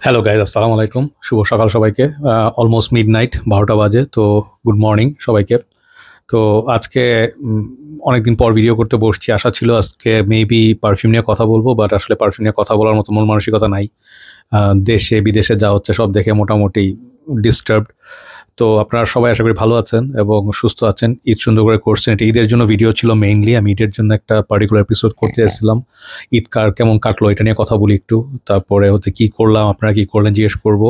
Hello guys, আসসালামু আলাইকুম। শুভ সকাল সবাইকে। অলমোস্ট মিডনাইট, 12টা বাজে। তো গুড মর্নিং সবাইকে। তো আজকে অনেকদিন পর ভিডিও করতে বসছি। আশা ছিল আজকে মেবি পারফিউম নিয়ে কথা বলবো, বাট আসলে পারফিউম নিয়ে কথা বলার মতো মন মানসিকতা নাই। দেশে বিদেশে যা হচ্ছে সব দেখে মোটামুটি ডিস্টার্বড। তো আপনারা সবাই আশা করি ভালো আছেন এবং সুস্থ আছেন। ঈদ সুন্দর করে করছেন। এটা ঈদের জন্য ভিডিও ছিল মেইনলি। আমি ঈদের জন্য একটা পার্টিকুলার এপিসোড করতে এসেছিলাম। ঈদ কেমন কাটলো এটা নিয়ে কথা বলি একটু। তারপরে হচ্ছে কি করলাম, আপনারা কি করলেন জিজ্ঞেস করব।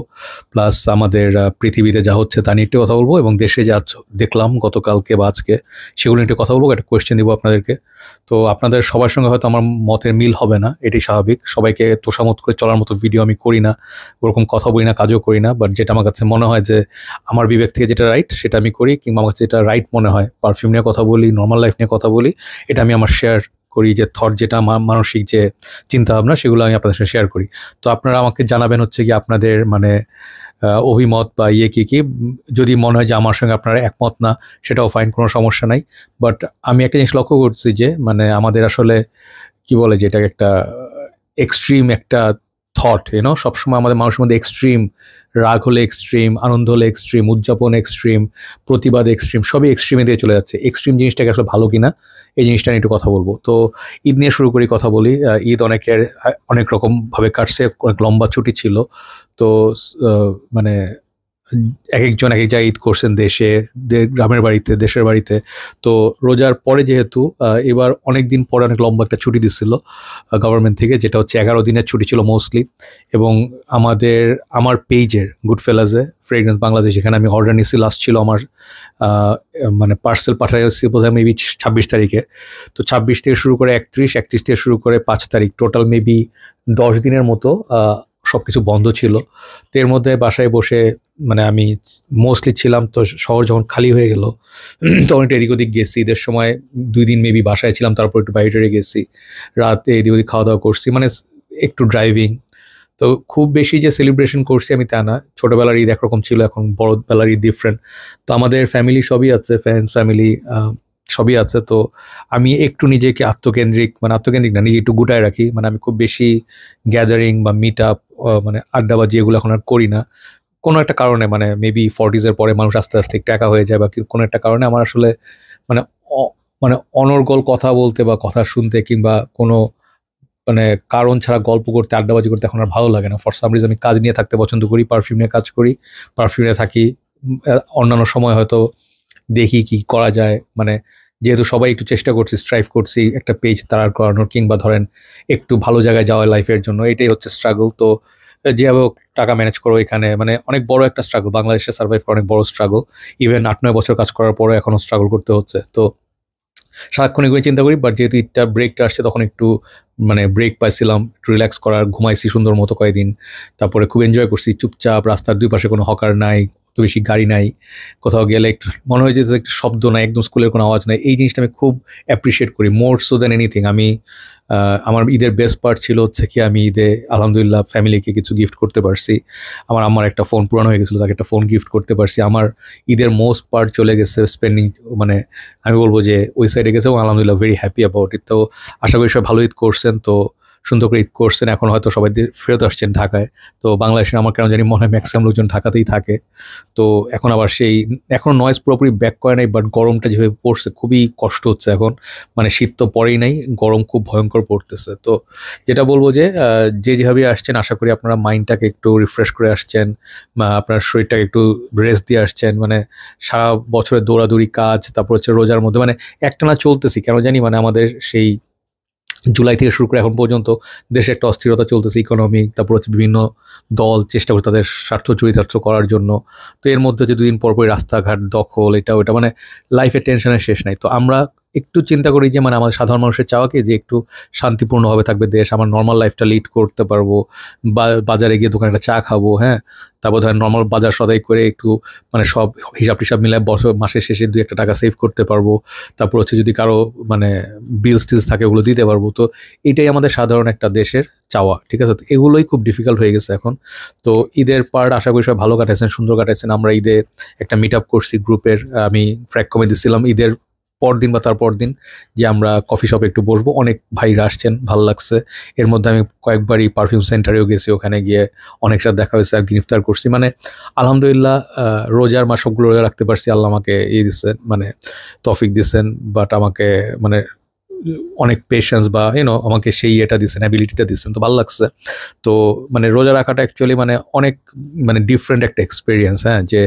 প্লাস আমাদের পৃথিবীতে যা হচ্ছে তা নিয়ে একটু কথা বলবো, এবং দেশে যা দেখলাম গতকালকে বা আজকে সেগুলো নিয়ে একটু কথা বলবো। একটা কোয়েশ্চেন দিব আপনাদেরকে। তো আপনাদের সবার সঙ্গে হয়তো আমার মতের মিল হবে না, এটাই স্বাভাবিক। সবাইকে তোষামত করে চলার মতো ভিডিও আমি করি না, ওরকম কথা বলি না, কাজও করি না। বাট যেটা আমার কাছে মনে হয় যে আমার বিবেক থেকে যেটা রাইট সেটা আমি করি, কিংবা আমার কাছে যেটা রাইট মনে হয়, পারফিউম নিয়ে কথা বলি, নর্মাল লাইফ নিয়ে কথা বলি, এটা আমি আমার শেয়ার করি। যে থট, যেটা মানসিক যে চিন্তাভাবনা, সেগুলো আমি আপনাদের সাথে শেয়ার করি। তো আপনারা আমাকে জানাবেন হচ্ছে কি আপনাদের মানে অভিমত বা কি কি। যদি মনে হয় যে আমার সঙ্গে আপনারা একমত না, সেটাও ফাইন, কোনো সমস্যা নাই। বাট আমি একটা জিনিস লক্ষ্য করছি যে মানে আমাদের আসলে কি বলে যে এটা একটা এক্সট্রিম একটা থট, সবসময় আমাদের মানুষের মধ্যে এক্সট্রিম। রাগ হলে এক্সট্রিম, আনন্দ হলে এক্সট্রিম, উদযাপন এক্সট্রিম, প্রতিবাদ এক্সট্রিম, সবই এক্সট্রিমে দিয়ে চলে যাচ্ছে। এক্সট্রিম জিনিসটাকে আসলে ভালো কিনা, এই জিনিসটা নিয়ে একটু কথা বলবো। তো ঈদ নিয়ে শুরু করি, কথা বলি। ঈদ অনেকের অনেক রকমভাবে কাটছে, অনেক লম্বা ছুটি ছিল। তো মানে একেকজন একেক জায়গায় ঈদ করছেন, দেশে, গ্রামের বাড়িতে, দেশের বাড়িতে। তো রোজার পরে যেহেতু এবার অনেক দিন পরে অনেক লম্বা একটা ছুটি দিচ্ছিল গভর্নমেন্ট থেকে, যেটা হচ্ছে 11 দিনের ছুটি ছিল মোস্টলি। এবং আমার পেজের গুড ফেলাজে ফ্রেগরেন্স বাংলাদেশ, যেখানে আমি অর্ডার নিচ্ছি, লাস্ট ছিল আমার মানে পার্সেল পাঠাইছি বোধ হয় মেবি 26 তারিখে। তো 26 থেকে শুরু করে 31 থেকে শুরু করে 5 তারিখ, টোটাল মেবি 10 দিনের মতো সব কিছু বন্ধ ছিল। তো এর মধ্যে বাসায় বসে মানে আমি মোস্টলি ছিলাম। তো শহর যখন খালি হয়ে গেল তখন একটু এদিক ওদিক গেছি। ঈদের সময় 2 দিন মেবি বাসায় ছিলাম, তারপর একটু বাইরে গেছি, রাতে এদিক ওদিক খাওয়া দাওয়া করছি, মানে একটু ড্রাইভিং। তো খুব বেশি যে সেলিব্রেশন করছি আমি তা না। ছোটবেলার ঈদ একরকম ছিল, এখন বড়বেলার ঈদ ডিফারেন্ট। তো আমাদের ফ্যামিলি সবই আছে, ফ্রেন্ডস ফ্যামিলি সবই আছে। তো আমি একটু নিজেকে আত্মকেন্দ্রিক, মানে আত্মকেন্দ্রিক না, নিজে একটু গুটায় রাখি। মানে আমি খুব বেশি গ্যাদারিং বা মিট আপ, মানে আড্ডাবাজি, এগুলো এখন আর করি না। কোনো একটা কারণে, মানে মেবি 40s পরে মানুষ আস্তে আস্তে একটু একা হয়ে যায়, বা কোনো একটা কারণে আমার আসলে মানে অ- মানে অনর্গল কথা বলতে বা কথা শুনতে, কিংবা কোনো মানে কারণ ছাড়া গল্প করতে, আড্ডাবাজি করতে এখন আর ভালো লাগে না। ফর সাম রিজন আমি কাজ নিয়ে থাকতে পছন্দ করি, পারফিউম নিয়ে কাজ করি, পারফিউমে থাকি। অন্যান্য সময় হয়তো দেখি কি করা যায়। মানে যেহেতু সবাই একটু চেষ্টা করছি, স্ট্রাইভ করছি একটা পেজ দাঁড়ার করানোর, কিংবা ধরেন একটু ভালো জায়গায় যাওয়া লাইফের জন্য, এটাই হচ্ছে স্ট্রাগল। তো যেভাবে হোক টাকা ম্যানেজ করো এখানে, মানে অনেক বড় একটা স্ট্রাগল। বাংলাদেশে সার্ভাইভ করা অনেক বড় স্ট্রাগল। ইভেন 8-9 বছর কাজ করার পরে এখনো স্ট্রাগল করতে হচ্ছে। তো সারাক্ষণ এগুলো চিন্তা করি। বাট যেহেতু ঈদটা ব্রেকটা আসছে, তখন একটু মানে ব্রেক পাইছিলাম, একটু রিল্যাক্স করার, ঘুমাইছি সুন্দর মতো কয়েকদিন। তারপরে খুব এনজয় করছি, চুপচাপ, রাস্তার দুই পাশে কোনো হকার নাই, অত বেশি গাড়ি নাই। কোথাও গেলে একটু মনে হয় যে একটু শব্দ নাই, একদম স্কুলের কোনো আওয়াজ নাই। এই জিনিসটা আমি খুব অ্যাপ্রিসিয়েট করি, মোর সো দ্যান এনিথিং। আমি আমার ঈদের বেস্ট পার্ট ছিল হচ্ছে কি, আমি ঈদে আলহামদুলিল্লাহ ফ্যামিলিকে কিছু গিফট করতে পারছি। আমার আম্মার একটা ফোন পুরানো হয়ে গেছিলো, তাকে একটা ফোন গিফট করতে পারছি। আমার ঈদের মোস্ট পার্ট চলে গেছে স্পেন্ডিং, মানে আমি বলবো যে ওই সাইডে গেছে, এবং আলহামদুলিল্লাহ ভেরি হ্যাপি অ্যাবাউট ইট। তো আশা করি সবাই ভালো ঈদ করছেন। তো সুন্দর করে ঈদ করছেন। এখন হয়তো সবাই ফেরত আসছেন ঢাকায়। তো বাংলাদেশে আমার কেন জানি মনে হয় ম্যাক্সিমাম লোকজন ঢাকাতেই থাকে। তো এখন আবার সেই, এখন নয়েজ পুরোপুরি ব্যাক করে নাই, বাট গরমটা যেভাবে পড়ছে খুবই কষ্ট হচ্ছে এখন। মানে শীত তো পড়েই নাই, গরম খুব ভয়ঙ্কর পড়তেছে। তো যেটা বলবো যে যে যেভাবে আসছেন, আশা করি আপনারা মাইন্ডটাকে একটু রিফ্রেশ করে আসছেন, বা আপনার শরীরটাকে একটু রেস্ট দিয়ে আসছেন। মানে সারা বছরের দৌড়াদৌড়ি কাজ, তারপর হচ্ছে রোজার মধ্যে মানে একটানা চলতেছি কেন জানি। মানে আমাদের সেই জুলাই থেকে শুরু করে এখন পর্যন্ত দেশে একটা অস্থিরতা চলতেছে, ইকোনমিক, তারপর হচ্ছে বিভিন্ন দল চেষ্টা করছে তাদের স্বার্থ চরিতার্থ করার জন্য। তো এর মধ্যে যে 2 দিন পরপরই রাস্তাঘাট দখল, এটা ওটা, মানে লাইফের টেনশনের শেষ নাই। তো আমরা একটু চিন্তা করি যে মানে আমাদের সাধারণ মানুষের চাওয়া কি, যে একটু শান্তিপূর্ণভাবে থাকবে দেশ, আমার নর্মাল লাইফটা লিড করতে পারবো, বা বাজারে গিয়ে দোকানে একটা চা খাবো, হ্যাঁ, তারপর ধরেন নর্মাল বাজার সদাই করে একটু মানে সব হিসাব টিসাব মিলে বছর মাসের শেষে 2-1 টাকা সেভ করতে পারবো। তারপর হচ্ছে যদি কারো মানে বিলস টিলস থাকে, ওগুলো দিতে পারবো। তো এটাই আমাদের সাধারণ একটা দেশের চাওয়া, ঠিক আছে। তো এগুলোই খুব ডিফিকাল্ট হয়ে গেছে এখন। তো ঈদের পার্ট আশা করি সবাই ভালো কাটাইছেন, সুন্দর কাটাইছেন। আমরা ঈদে একটা মিট আপ করছি গ্রুপের, আমি ফ্র্যাক কমে দিচ্ছিলাম ঈদের পরদিন বা তার পরদিন যে আমরা কফি শপে একটু বসবো, অনেক ভাইরা আসছেন, ভালো লাগছে। এর মধ্যে আমি কয়েকবারই পারফিউম সেন্টারেও গেছি, ওখানে গিয়ে অনেক সাথে দেখা হয়েছে, একদিন ইফতার করছি। মানে আলহামদুলিল্লাহ রোজার মাস সবগুলো রোজা রাখতে পারছি, আল্লাহ আমাকে দিচ্ছেন, মানে তৌফিক দিচ্ছেন। বাট আমাকে মানে অনেক পেশেন্স বা আমাকে সেই এটা দিচ্ছেন, অ্যাবিলিটিটা দিচ্ছেন, তো ভালো লাগছে। তো মানে রোজা রাখাটা অ্যাকচুয়ালি মানে অনেক মানে ডিফারেন্ট একটা এক্সপিরিয়েন্স, হ্যাঁ, যে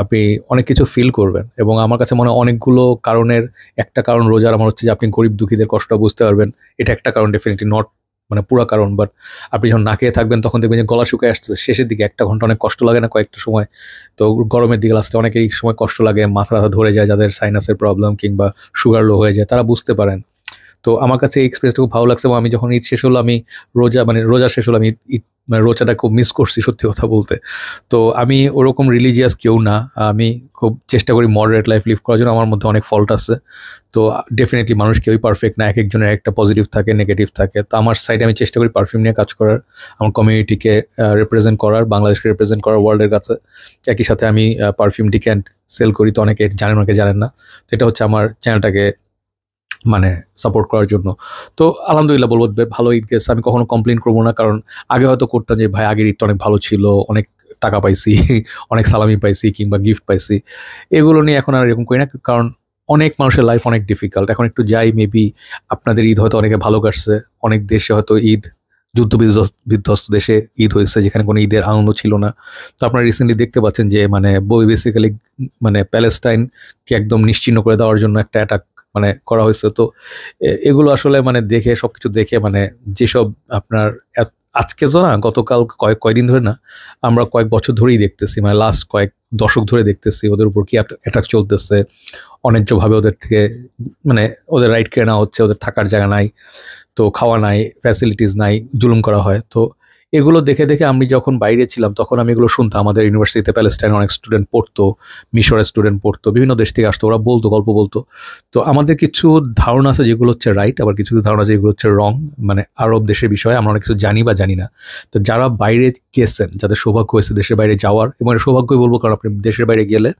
আপনি অনেক কিছু ফিল করবেন। এবং আমার কাছে মনে হয় অনেকগুলো কারণের একটা কারণ রোজার আমার হচ্ছে যে আপনি গরিব দুঃখীদের কষ্টটা বুঝতে পারবেন, এটা একটা কারণ, ডেফিনেটলি নট মানে পুরো কারণ। বাট আপনি যখন না খেয়ে থাকবেন তখন দেখবেন যে গলা শুকিয়ে আসতেছে, শেষের দিকে 1 ঘন্টা অনেক কষ্ট লাগে না কয়েকটা সময়? তো গরমের দিকে লাস্টে অনেকের এই সময় কষ্ট লাগে, মাথা ব্যথা ধরে যায়, যাদের সাইনাসের প্রবলেম কিংবা সুগার লো হয়ে যায়, তারা বুঝতে পারেন। তো আমার কাছে এই এক্সপিরিয়েন্সটা খুব ভালো লাগছে। এবং আমি যখন ঈদ শেষ হলো, আমি রোজা শেষ হলো, আমি ঈদ মানে রোজাটা খুব মিস করছি সত্যি কথা বলতে। তো আমি ওরকম রিলিজিয়াস কেউ না, আমি খুব চেষ্টা করি মডারেট লাইফ লিভ করার জন্য। আমার মধ্যে অনেক ফল্ট আছে, তো ডেফিনেটলি মানুষ কেউই পারফেক্ট না, এক একজনের একটা পজিটিভ থাকে, নেগেটিভ থাকে। তো আমার সাইডে আমি চেষ্টা করি পারফিউম নিয়ে কাজ করার, আমার কমিউনিটিকে রিপ্রেজেন্ট করার, বাংলাদেশকে রিপ্রেজেন্ট করার ওয়ার্ল্ডের কাছে। একই সাথে আমি পারফিউম ডিক্যান্ট সেল করি, তো অনেকে জানেন, অনেকে জানেন না। তো এটা হচ্ছে আমার চ্যানেলটাকে মানে সাপোর্ট করার জন্য। তো আলহামদুলিল্লাহ বলবো ভালো ঈদ গেছে, আমি কখনো কমপ্লেন করবো না। কারণ আগে হয়তো করতাম যে ভাই আগের ঈদটা অনেক ভালো ছিল, অনেক টাকা পাইছি, অনেক সালামি পাইছি কিংবা গিফট পাইছি, এগুলো নিয়ে এখন আর এরকম করি না। কারণ অনেক মানুষের লাইফ অনেক ডিফিকাল্ট। এখন একটু যাই, মেবি আপনাদের ঈদ হয়তো অনেকে ভালো কাটছে, অনেক দেশে হয়তো ঈদ যুদ্ধ বিধ্বস্ত দেশে ঈদ হয়েছে, যেখানে কোনো ঈদের আনন্দ ছিল না। তো আপনারা রিসেন্টলি দেখতে পাচ্ছেন যে মানে বেসিক্যালি মানে প্যালেস্টাইনকে একদম নিশ্চিহ্ন করে দেওয়ার জন্য একটা অ্যাটাক মানে করা হয়েছে। তো এগুলো আসলে মানে দেখে, সবকিছু দেখে, মানে যেসব আপনার আজকে তো না, গতকাল কয়েকদিন ধরে না, আমরা কয়েক বছর ধরেই দেখতেছি, মানে লাস্ট কয়েক দশক ধরে দেখতেছি ওদের উপর কি অ্যাটাক চলতেছে, অন্যায্যভাবে ওদের থেকে মানে ওদের রাইট কেড়ে নেওয়া হচ্ছে, ওদের থাকার জায়গা নাই, তো খাওয়া নাই, ফ্যাসিলিটিস নাই, জুলুম করা হয়। তো এগুলো দেখে দেখে আমি যখন বাইরে ছিলাম তখন আমি এগুলো শুনতাম। আমাদের ইউনিভার্সিটিতে প্যালেস্টাইন অনেক স্টুডেন্ট পড়তো, মিশরের স্টুডেন্ট পড়তো, বিভিন্ন দেশ থেকে আসতো, ওরা বলতো, গল্প বলতো। তো আমাদের কিছু ধারণা আছে যেগুলো হচ্ছে রাইট, আবার কিছু কিছু ধারণা আছে যেগুলো হচ্ছে রং, মানে আরব দেশের বিষয়ে আমরা অনেক কিছু জানি বা জানি না। তো যারা বাইরে গেছেন, যাদের সৌভাগ্য হয়েছে দেশের বাইরে যাওয়ার, এবং এটা সৌভাগ্যই বলবো, কারণ আপনি দেশের বাইরে গেলে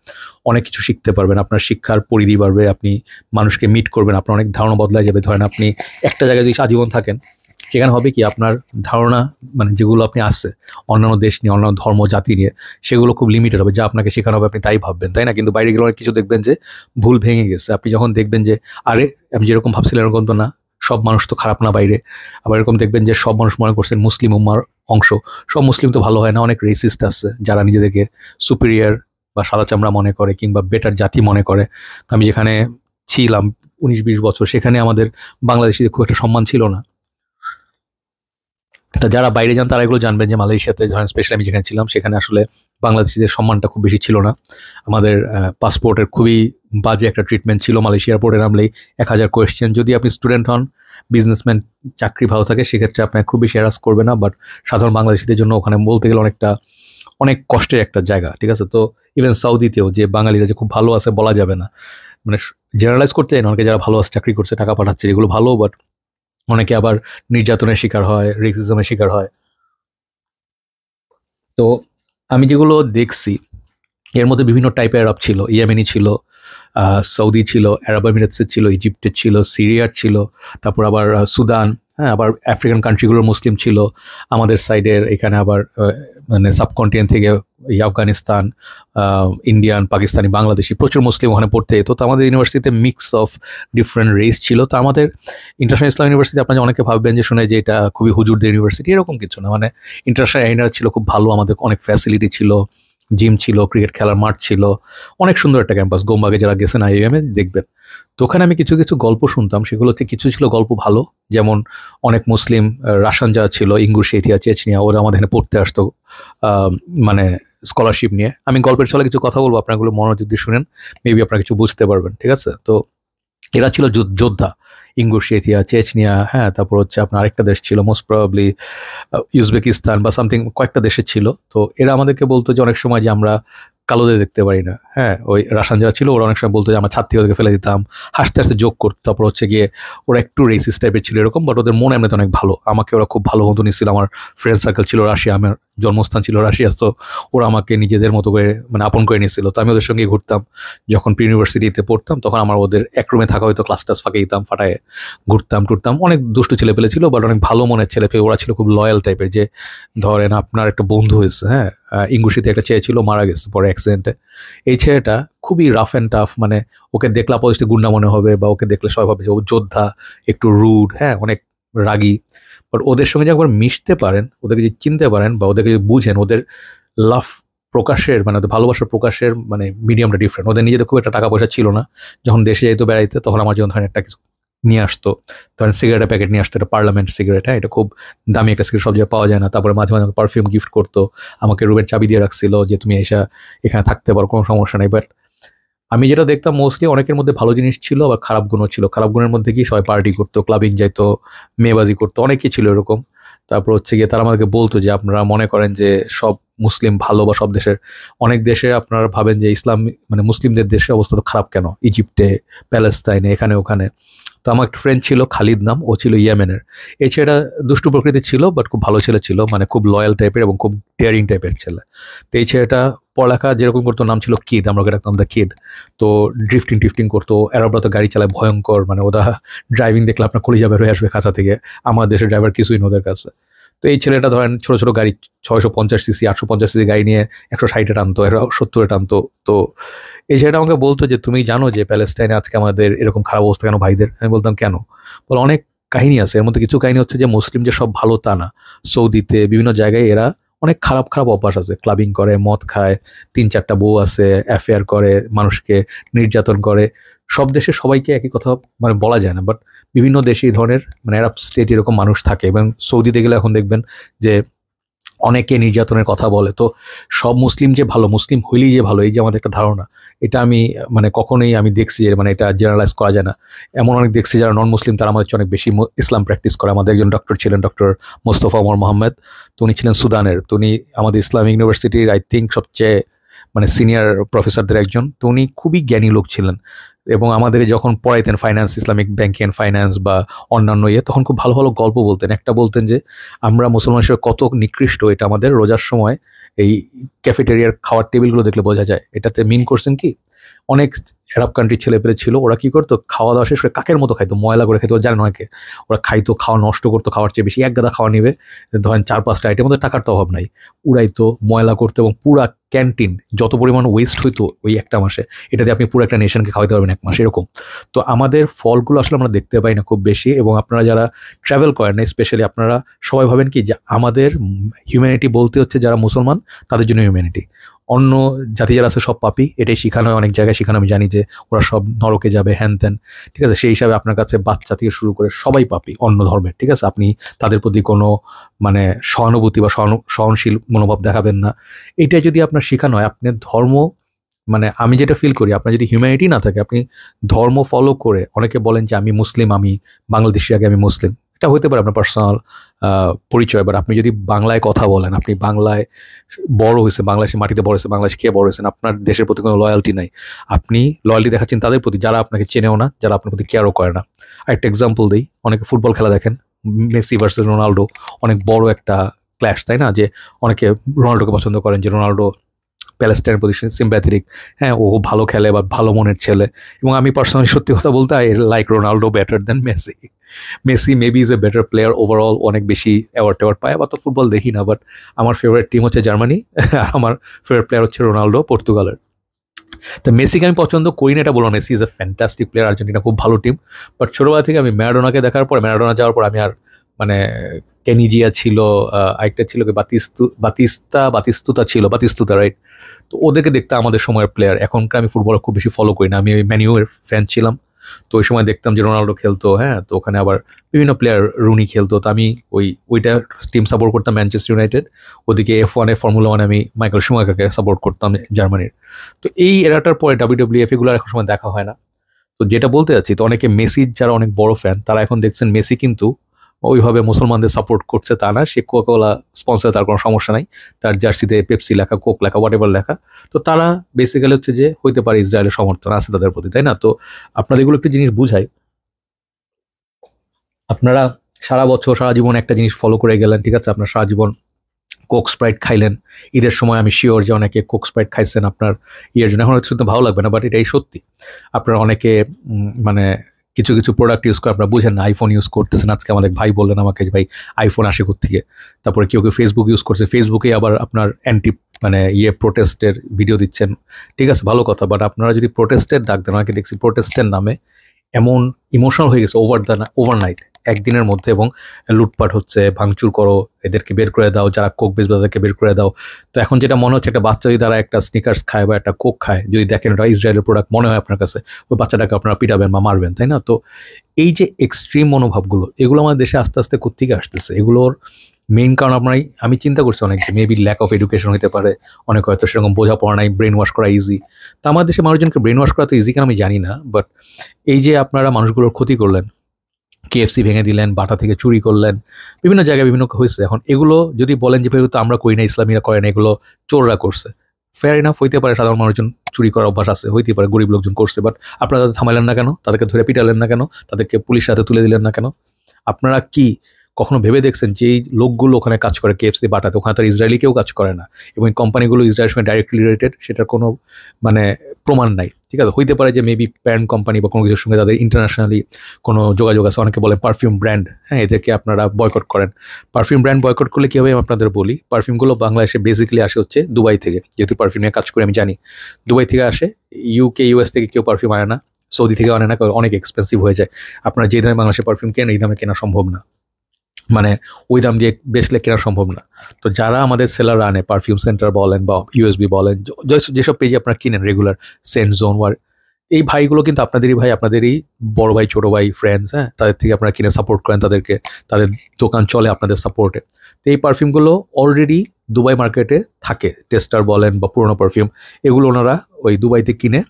অনেক কিছু শিখতে পারবেন, আপনার শিক্ষার পরিধি বাড়বে, আপনি মানুষকে মিট করবেন, আপনার অনেক ধারণা বদলায় যাবে। ধরেন আপনি একটা জায়গায় যদি আজীবন থাকেন, সেখানে হবে কি আপনার ধারণা মানে যেগুলো আপনি আসছে অন্যান্য দেশ নিয়ে, অন্যান্য ধর্ম জাতি নিয়ে, সেগুলো খুব লিমিটেড হবে, যা আপনাকে শেখানো হবে আপনি তাই ভাববেন, তাই না? কিন্তু বাইরে গেলে অনেক কিছু দেখবেন যে ভুল ভেঙে গেছে। আপনি যখন দেখবেন যে আরে আমি যেরকম ভাবছিলাম এরকম তো না, সব মানুষ তো খারাপ না বাইরে। আবার এরকম দেখবেন যে সব মানুষ মনে করছেন মুসলিম উম্মার অংশ, সব মুসলিম তো ভালো হয় না, অনেক রেসিস্ট আছে যারা নিজেদেরকে সুপিরিয়ার বা সাদা চামড়া মনে করে কিংবা বেটার জাতি মনে করে। তো আমি যেখানে ছিলাম 19-20 বছর, সেখানে আমাদের বাংলাদেশিদের খুব একটা সম্মান ছিল না। তা যারা বাইরে যান তারা এগুলো জানবেন যে মালয়েশিয়াতে ধরেন স্পেশালি আমি যেখানে ছিলাম সেখানে আসলে বাংলাদেশিদের সম্মানটা খুব বেশি ছিল না। আমাদের পাসপোর্টের খুবই বাজে একটা ট্রিটমেন্ট ছিল। মালয়েশিয়া এয়ারপোর্টে নামলেই 1000 কোয়েশ্চেন। যদি আপনি স্টুডেন্ট হন, বিজনেসম্যান, চাকরি ভালো থাকে, সেক্ষেত্রে আপনাকে খুব বেশি হ্যারাস করবে না। বাট সাধারণ বাংলাদেশিদের জন্য ওখানে বলতে গেলে অনেক কষ্টের একটা জায়গা, ঠিক আছে? তো ইভেন সৌদিতেও যে বাঙালিরা যে খুব ভালো আছে বলা যাবে না, মানে জেনারেলাইজ করতে চাই না, অনেকে যারা ভালো আছে, চাকরি করছে, টাকা পাঠাচ্ছে, এগুলো ভালো। বাট অনেকে আবার নির্যাতনের শিকার হয়, রেসিজমের শিকার হয়। তো আমি যেগুলো দেখছি এর মধ্যে বিভিন্ন টাইপের আরব ছিল, ইয়েমেনি ছিল, সৌদি ছিল, আরব এমিরেটসের ছিল, ইজিপ্টের ছিল, সিরিয়ার ছিল, তারপর আবার সুদান, হ্যাঁ, আবার আফ্রিকান কান্ট্রিগুলোর মুসলিম ছিল। আমাদের সাইডের এখানে আবার মানে সাবকন্টিনেন্ট থেকে আফগানিস্তান, ইন্ডিয়ান, পাকিস্তানি, বাংলাদেশি প্রচুর মুসলিম ওখানে পড়তে যেত। তো আমাদের ইউনিভার্সিটিতে মিক্স অফ ডিফারেন্ট রেস ছিল। তো আমাদের ইন্টারন্যাশনাল ইসলাম ইউনিভার্সিটি আপনারা অনেকে ভাববেন যে শুনে যে এটা খুবই হুজুরদের ইউনিভার্সিটি, এরকম কিছু না। মানে ইন্টারন্যাশনাল এরিনা ছিল খুব ভালো, আমাদের অনেক ফ্যাসিলিটি ছিল, জিম ছিল, ক্রিকেট খেলার মাঠ ছিল, অনেক সুন্দর একটা ক্যাম্পাস। গোমবাগে যারা গেছেন আইএমে দেখবেন। তো ওখানে আমি কিছু কিছু গল্প শুনতাম, সেগুলো হচ্ছে কিছু ছিল গল্প ভালো, যেমন অনেক মুসলিম রাশিয়ান যারা ছিল, ইঙ্গুশেথিয়া, চেচনিয়া, ওরা আমাদের এখানে পড়তে আসতো মানে স্কলারশিপ নিয়ে। আমি গল্পের ছলে কিছু কথা বলবো, আপনাগুলো মনোযোগ দিয়ে শুনেন, মেবি আপনারা কিছু বুঝতে পারবেন, ঠিক আছে? তো এরা ছিল যোদ্ধা, ইঙ্গুশেথিয়া, চেচনিয়া, হ্যাঁ, তারপর হচ্ছে আপনার আরেকটা দেশ ছিল মোস্ট প্রবাবলি উজবেকিস্তান বা সামথিং, কয়েকটা দেশে ছিল। তো এরা আমাদেরকে বলতো যে অনেক সময় যে আমরা কালোদের দেখতে পারি না। হ্যাঁ, ওই রাশিয়ান যারা ছিল ওরা অনেক সময় বলতো যে আমার ছাদ থেকে ওদেরকে ফেলে দিতাম, হাসতে হাসতে যোগ করতো। তারপর হচ্ছে গিয়ে ওরা একটু রেসিস্ট টাইপের ছিল এরকম, বাট ওদের মন এমনিতে অনেক ভালো। আমাকে ওরা খুব ভালো মতো নিচ্ছিল, আমার ফ্রেন্ড সার্কেল ছিল রাশিয়া, আমার জন্মস্থান ছিল রাশিয়া, তো ওরা আমাকে নিজেদের মতো করে মানে আপন করে নিচ্ছিল। তো আমি ওদের সঙ্গে ঘুরতাম, যখন প্রি ইউনিভার্সিটিতে পড়তাম তখন আমার ওদের এক রুমে থাকা হয়তো, ক্লাস টাস ফাঁকে দিতাম, ফাটায় ঘুরতাম টুরতাম। অনেক দুষ্টু ছেলে পেলে ছিল, বাট অনেক ভালো মনের ছেলে পেলে ওরা ছিল, খুব লয়াল টাইপের। যে ধরেন আপনার একটা বন্ধু হয়েছে, হ্যাঁ, ইঙ্গুশিতে একটা ছেলে ছিল, মারা গেছে পরে অ্যাক্সিডেন্টে। এই ছেলেটা খুবই রাফ অ্যান্ড টাফ, মানে ওকে দেখলে অপোজিটে গুন্ডা মনে হবে, বা ওকে দেখলে সবাই ভাবে যে ও যোদ্ধা, একটু রুড, হ্যাঁ, অনেক রাগী। বাট ওদের সঙ্গে যে একবার মিশতে পারেন, ওদেরকে যদি চিনতে পারেন বা ওদেরকে যদি বুঝেন, ওদের লাভ প্রকাশের মানে ওদের ভালোবাসার প্রকাশের মানে মিডিয়ামটা ডিফারেন্ট। ওদের নিজেদের খুব একটা টাকা পয়সা ছিল না, যখন দেশে যেত বেড়াইতে তখন আমার জন্য ধরেন একটা কিছু নিয়ে আসতো, ধরেন সিগারেটের প্যাকেট নিয়ে আসতো, এটা পার্লামেন্ট সিগারেট, হ্যাঁ, এটা খুব দামি একটা সিগারেট, সব জায়গায় পাওয়া যায় না। তারপরে মাঝে মাঝে পারফিউম গিফট করতো, আমাকে রুমের চাবি দিয়ে রাখছিল যে তুমি এখানে থাকতে পারো, কোনো সমস্যা নেই। বাট আমি যেটা দেখতাম মোস্টলি অনেকের মধ্যে ভালো জিনিস ছিল, আবার খারাপ গুণও ছিল। খারাপ গুণের মধ্যে কি, সবাই পার্টি করতো, ক্লাবিং যাইতো, মেয়েবাজি করতো, অনেকেই ছিল এরকম। তারপর হচ্ছে গিয়ে তারা আমাদেরকে বলতো যে আপনারা মনে করেন যে সব মুসলিম ভালো, বা সব দেশের, অনেক দেশে আপনারা ভাবেন যে ইসলাম মানে মুসলিমদের দেশের অবস্থা তো খারাপ কেন, ইজিপ্টে, প্যালেস্তাইনে, এখানে ওখানে। তো আমার একটা ফ্রেন্ড ছিল খালিদ নাম, ও ছিল ইয়েমেনের। এই ছেলেটা দুষ্টু প্রকৃতির ছিল, বাট খুব ভালো ছেলে ছিল, মানে খুব লয়াল টাইপের এবং খুব ডেয়ারিং টাইপের ছেলে। তো এই ছেলেটা পড়ালেখা যেরকম করতো, নাম ছিল কিড, আমরা ওকে ডাকতাম দ্য কিড। তো ড্রিফটিং টিফটিং করতো, এরাবরা তো গাড়ি চালায় ভয়ঙ্কর, মানে ওরা ড্রাইভিং দেখলে আপনার কলিজা বের হয়ে আসবে খাঁচা থেকে। আমার দেশের ড্রাইভার কিছুই না ওদের কাছে। তো এই ছেলেটা ধরেন ছোট ছোট গাড়ি, 650 সিসি, 850 সিসি গাড়ি নিয়ে 160-এ টানতো, 70-এ টানতো। তো এই ছেলেটা আমাকে বলতো যে তুমি জানো যে প্যালেস্টাইনে আজকে আমাদের এরকম খারাপ অবস্থা কেন ভাইদের? আমি বলতাম কেন? বলে অনেক কাহিনী আছে, এর মধ্যে কিছু কাহিনী হচ্ছে যে মুসলিম যে সব ভালো তা না। সৌদিতে বিভিন্ন জায়গায় এরা অনেক খারাপ খারাপ অভ্যাস আছে, ক্লাবিং করে, মদ খায়, 3-4টা বউ আছে, অ্যাফেয়ার করে, মানুষকে নির্যাতন করে। সব দেশে সবাইকে একই কথা মানে বলা যায় না, বাট বিভিন্ন দেশে এই ধরনের মানে আরব স্টেট এরকম মানুষ থাকে। এবং সৌদিতে গেলে এখন দেখবেন যে অনেকে নির্যাতনের কথা বলে। তো সব মুসলিম যে ভালো, মুসলিম হইলেই যে ভালো, এই যে আমাদের একটা ধারণা, এটা আমি মানে কখনোই আমি দেখছি যে মানে এটা জেনারেলাইজ করা যায় না। এমন অনেক দেখছি যারা নন মুসলিম, তারা আমাদের চেয়ে অনেক বেশি ইসলাম প্র্যাকটিস করে। আমাদের একজন ডক্টর ছিলেন, ডক্টর মোস্তফা ওমর মোহাম্মদ। তো উনি ছিলেন সুদানের। তো উনি আমাদের ইসলামিক ইউনিভার্সিটির আই থিঙ্ক সবচেয়ে মানে সিনিয়র প্রফেসরদের একজন। তো উনি খুবই জ্ঞানী লোক ছিলেন, এবং আমাদের যখন পড়াইতেন finance, Islamic banking and finance বা অন্যান্য তখন খুব ভালো ভালো গল্প বলতেন। একটা বলতেন যে আমরা মুসলমান হিসেবে কত নিকৃষ্ট, এটা আমাদের রোজার সময় এই ক্যাফেটেরিয়ার খাওয়ার টেবিলগুলো দেখলে বোঝা যায়। এটাতে মিন করছেন কি, অনেক আরব কান্ট্রির ছেলেপেলে ছিল, ওরা কি করতো, খাওয়া দাওয়া শেষ করে কাকের মতো খাইতো, ময়লা করে খাইতো, জানেন অনেকে। ওরা খাইতো, খাওয়া নষ্ট করতো, খাওয়ার চেয়ে বেশি এক গাদা খাওয়া নিবে, ধরেন 4-5টা আইটেম, ওদের টাকার তো অভাব নাই, উড়াইতো, ময়লা করতো, এবং পুরা ক্যান্টিন যত পরিমাণ ওয়েস্ট হইতো ওই একটা মাসে, এটাতে আপনি পুরো একটা নেশনকে খাওয়াতে পারবেন এক মাসে এরকম। তো আমাদের ফলগুলো আসলে আমরা দেখতে পাই না খুব বেশি। এবং আপনারা যারা ট্রাভেল করেন না, স্পেশালি আপনারা সবাই ভাবেন কি যে আমাদের হিউম্যানিটি বলতে হচ্ছে যারা মুসলমান তাদের জন্য হিউম্যানিটি, অন্য জাতি যারা আছে সব পাপি, এটাই শেখানো হয় অনেক জায়গায় শেখানো। আমি জানি যে ওরা সব নরকে যাবে, হ্যান ত্যান, ঠিক আছে। সেই হিসাবে আপনার কাছে বাচ্চা থেকে শুরু করে সবাই পাপি অন্য ধর্মের, ঠিক আছে। আপনি তাদের প্রতি কোনো মানে সহানুভূতি বা সহনশীল মনোভাব দেখাবেন না। এইটাই যদি আপনার শেখানো হয়, আপনি ধর্ম মানে আমি যেটা ফিল করি, আপনার যদি হিউম্যানিটি না থাকে, আপনি ধর্ম ফলো করে, অনেকে বলেন যে আমি মুসলিম, আমি বাংলাদেশি, আগে আমি মুসলিম, এটা হতে পারে আপনার পার্সোনাল পরিচয়। এবার আপনি যদি বাংলায় কথা বলেন, আপনি বাংলায় বড় হয়েছে, বাংলাদেশের মাটিতে বড় হয়েছেন, বাংলাদেশ খেয়ে বড় হয়েছেন, আপনার দেশের প্রতি কোনো লয়্যালটি নাই, আপনি লয়্যালটি দেখাচ্ছেন তাদের প্রতি যারা আপনাকে চেনেও না, যারা আপনার প্রতি কেয়ারও করে না। একটা এক্সাম্পল দিই, অনেকে ফুটবল খেলা দেখেন, মেসি ভার্সেস রোনাল্ডো, অনেক বড় একটা ক্ল্যাশ, তাই না? যে অনেকে রোনাল্ডোকে পছন্দ করেন, যে রোনাল্ডো প্যালেস্টাইনের প্রতি সিম্প্যাথেটিক, হ্যাঁ, ও ভালো খেলে বা ভালো মনের ছেলে। এবং আমি পার্সোনালি সত্যি কথা বলতে I like Ronaldo better then Messi. Messi maybe is a better player overall, অনেক বেশি অ্যাওয়ার্ড ট্যাওয়ার্ড পায়, আবার তো ফুটবল দেখি না, বাট আমার ফেভারিট টিম হচ্ছে জার্মানি, আর আমার ফেভারিট প্লেয়ার হচ্ছে রোনাল্ডো, পর্তুগালের। তো মেসিকে আমি পছন্দ করি না এটা বলবো, Messi is a fantastic player, Argentina খুব ভালো টিম। বাট ছোটবেলা থেকে আমি ম্যারাডোনাকে দেখার পর, ম্যারাডোনা যাওয়ার পর আমি আর মানে কেনিজিয়া ছিল, আরেকটা ছিল কি বাতিস্তুতা ছিল, বাতিস্তুতা, রাইট? তো ওদেরকে দেখতে আমাদের সময়ের প্লেয়ার। এখনকার আমি ফুটবল খুব বেশি ফলো করি না, আমি ওই ম্যান ইউর ফ্যান ছিলাম। তো ওই সময় দেখতাম যে রোনাল্ডো খেলতো, হ্যাঁ, তো ওখানে আবার বিভিন্ন প্লেয়ার, রুনি খেলতো। তো আমি ওইটা টিম সাপোর্ট করতাম, ম্যানচেস্টার ইউনাইটেড। ওদিকে F1-এ, ফর্মুলা 1 আমি মাইকেল শুমাখারকে সাপোর্ট করতাম, জার্মানির। তো এই এরাটার পরে WWF এগুলো এখন সময় দেখা হয় না। তো যেটা বলতে যাচ্ছি, তো অনেকে মেসির যারা অনেক বড় ফ্যান, তারা এখন দেখছেন মেসি কিন্তু ওইভাবে মুসলমানদের সাপোর্ট করছে তা না, সে কোকা-কোলা স্পন্সর, তার কোনো সমস্যা নাই, তার জার্সিতে পেপসি লেখা, কোক লেখা, হোয়াট এভার লেখা, তো তারা বেসিক্যালি হচ্ছে যে হইতে পারে ইসরায়েলের সমর্থন আছে তাদের প্রতি, তাই না? তো আপনাদের এগুলো একটা জিনিস বুঝাই, আপনারা সারা বছর সারা জীবন একটা জিনিস ফলো করে গেলেন, ঠিক আছে, আপনার সারা জীবন কোক স্প্রাইট খাইলেন, ঈদের সময় আমি শিওর যে অনেকে কোক স্প্রাইট খাইছেন আপনার ইয়ের জন্য, এখন শুনতে ভালো লাগবে না বাট এটাই সত্যি। আপনারা অনেকে মানে কিছু কিছু প্রোডাক্ট ইউজ করে আপনারা বুঝেন না, আইফোন ইউজ করতেছেন, আজকে আমাদের ভাই বললেন আমাকে যে ভাই আইফোন আসে থেকে। তারপরে কেউ কেউ ফেসবুক ইউজ করছে, ফেসবুকে আবার আপনার অ্যান্টি মানে প্রোটেস্টের ভিডিও দিচ্ছেন, ঠিক আছে, ভালো কথা, বাট আপনারা যদি প্রোটেস্টের ডাক দেন, অনেকে দেখছি প্রোটেস্টের নামে এমন ইমোশনাল হয়ে গেছে ওভারনাইট, একদিনের মধ্যে, এবং লুটপাট হচ্ছে, ভাঙচুর করো, এদেরকে বের করে দাও, যারা কোক বেচবে তাদেরকে বের করে দাও। তো এখন যেটা মনে হচ্ছে, একটা বাচ্চা যদি তারা একটা স্নিকার্স খায় বা একটা কোক খায়, যদি দেখেন এটা ইসরায়েলের প্রোডাক্ট মনে হয় আপনার কাছে, ওই বাচ্চাটাকে আপনারা পিটাবেন বা মারবেন, তাই না? তো এই যে এক্সট্রিম মনোভাবগুলো, এগুলো আমাদের দেশে আস্তে আস্তে কোত্থেকে আসতেছে, এগুলোর মেইন কারণ আমি চিন্তা করছি অনেক, যে মেবি ল্যাক অফ এডুকেশন হতে পারে, অনেক হয়তো সেরকম বোঝাপড়া নাই, ব্রেন ওয়াশ করা ইজি। তো আমাদের দেশে মানুষজনকে ব্রেন ওয়াশ করা তো ইজি কেন আমি জানি না, বাট এই যে আপনারা মানুষগুলোর ক্ষতি করলেন, কেএফসি ভেঙে দিলেন, বাটা থেকে চুরি করলেন, বিভিন্ন জায়গায় বিভিন্ন হয়েছে। এখন এগুলো যদি বলেন যে ভাই তো আমরা করি না, ইসলামীরা করে না, এগুলো চোররা করছে, ফেয়ার ইনাফ, হইতে পারে সাধারণ মানুষজন চুরি করার অভ্যাস আছে, হইতে পারে গরিব লোকজন করছে, বাট আপনারা তাদের থামাইলেন না কেন? তাদেরকে ধরে পিটালেন না কেন? তাদেরকে পুলিশের হাতে তুলে দিলেন না কেন? আপনারা কি কখনো ভেবে দেখছেন যে এই লোকগুলো ওখানে কাজ করে কেএফসি বাটাতে, ওখানে তার ইসরায়েলি কেউ কাজ করে না, এবং কোম্পানিগুলো ইসরায়েলের সঙ্গে ডাইরেক্টলি রিলেটেড, সেটার কোনো মানে প্রমাণ নাই, ঠিক আছে? হইতে পারে যে মেবি প্যারেন্ট কোম্পানি বা কোনো কিছুর সঙ্গে তাদের ইন্টারন্যাশনালি কোনো যোগাযোগ আছে। অনেকে বলেন পারফিউম ব্র্যান্ড, হ্যাঁ, এদেরকে আপনারা বয়কট করেন। পারফিউম ব্র্যান্ড বয়কট করলে কী হবে আমি আপনাদের বলি, পারফিউমগুলো বাংলাদেশে বেসিক্যালি আসে হচ্ছে দুবাই থেকে, যেহেতু পারফিউম নিয়ে কাজ করে আমি জানি, দুবাই থেকে আসে, ইউএস থেকে কেউ পারফিউম আনে না, সৌদি থেকে আনে না, অনেক এক্সপেন্সিভ হয়ে যায়। আপনারা যে দামে বাংলাদেশে পারফিউম কেনেন, এই দামে কেনা সম্ভব না, মানে ওই দাম দিয়ে বেচলে কেনা সম্ভব না। তো যারা আমাদের সেলার আনে, পারফিউম সেন্টার বলেন বা ইউএসবি বলেন, যেসব পেজে আপনারা কিনেন রেগুলার, সেন্ট জোন ওয়ার, এই ভাইগুলো কিন্তু আপনাদেরই ভাই, আপনাদেরই বড় ভাই, ছোট ভাই, ফ্রেন্ডস, হ্যাঁ, তাদের থেকে আপনারা কিনে সাপোর্ট করেন তাদেরকে, তাদের দোকান চলে আপনাদের সাপোর্টে। তো এই পারফিউমগুলো অলরেডি দুবাই মার্কেটে থাকে, টেস্টার বলেন বা পুরোনো পারফিউম, এগুলো ওনারা ওই দুবাইতে কিনে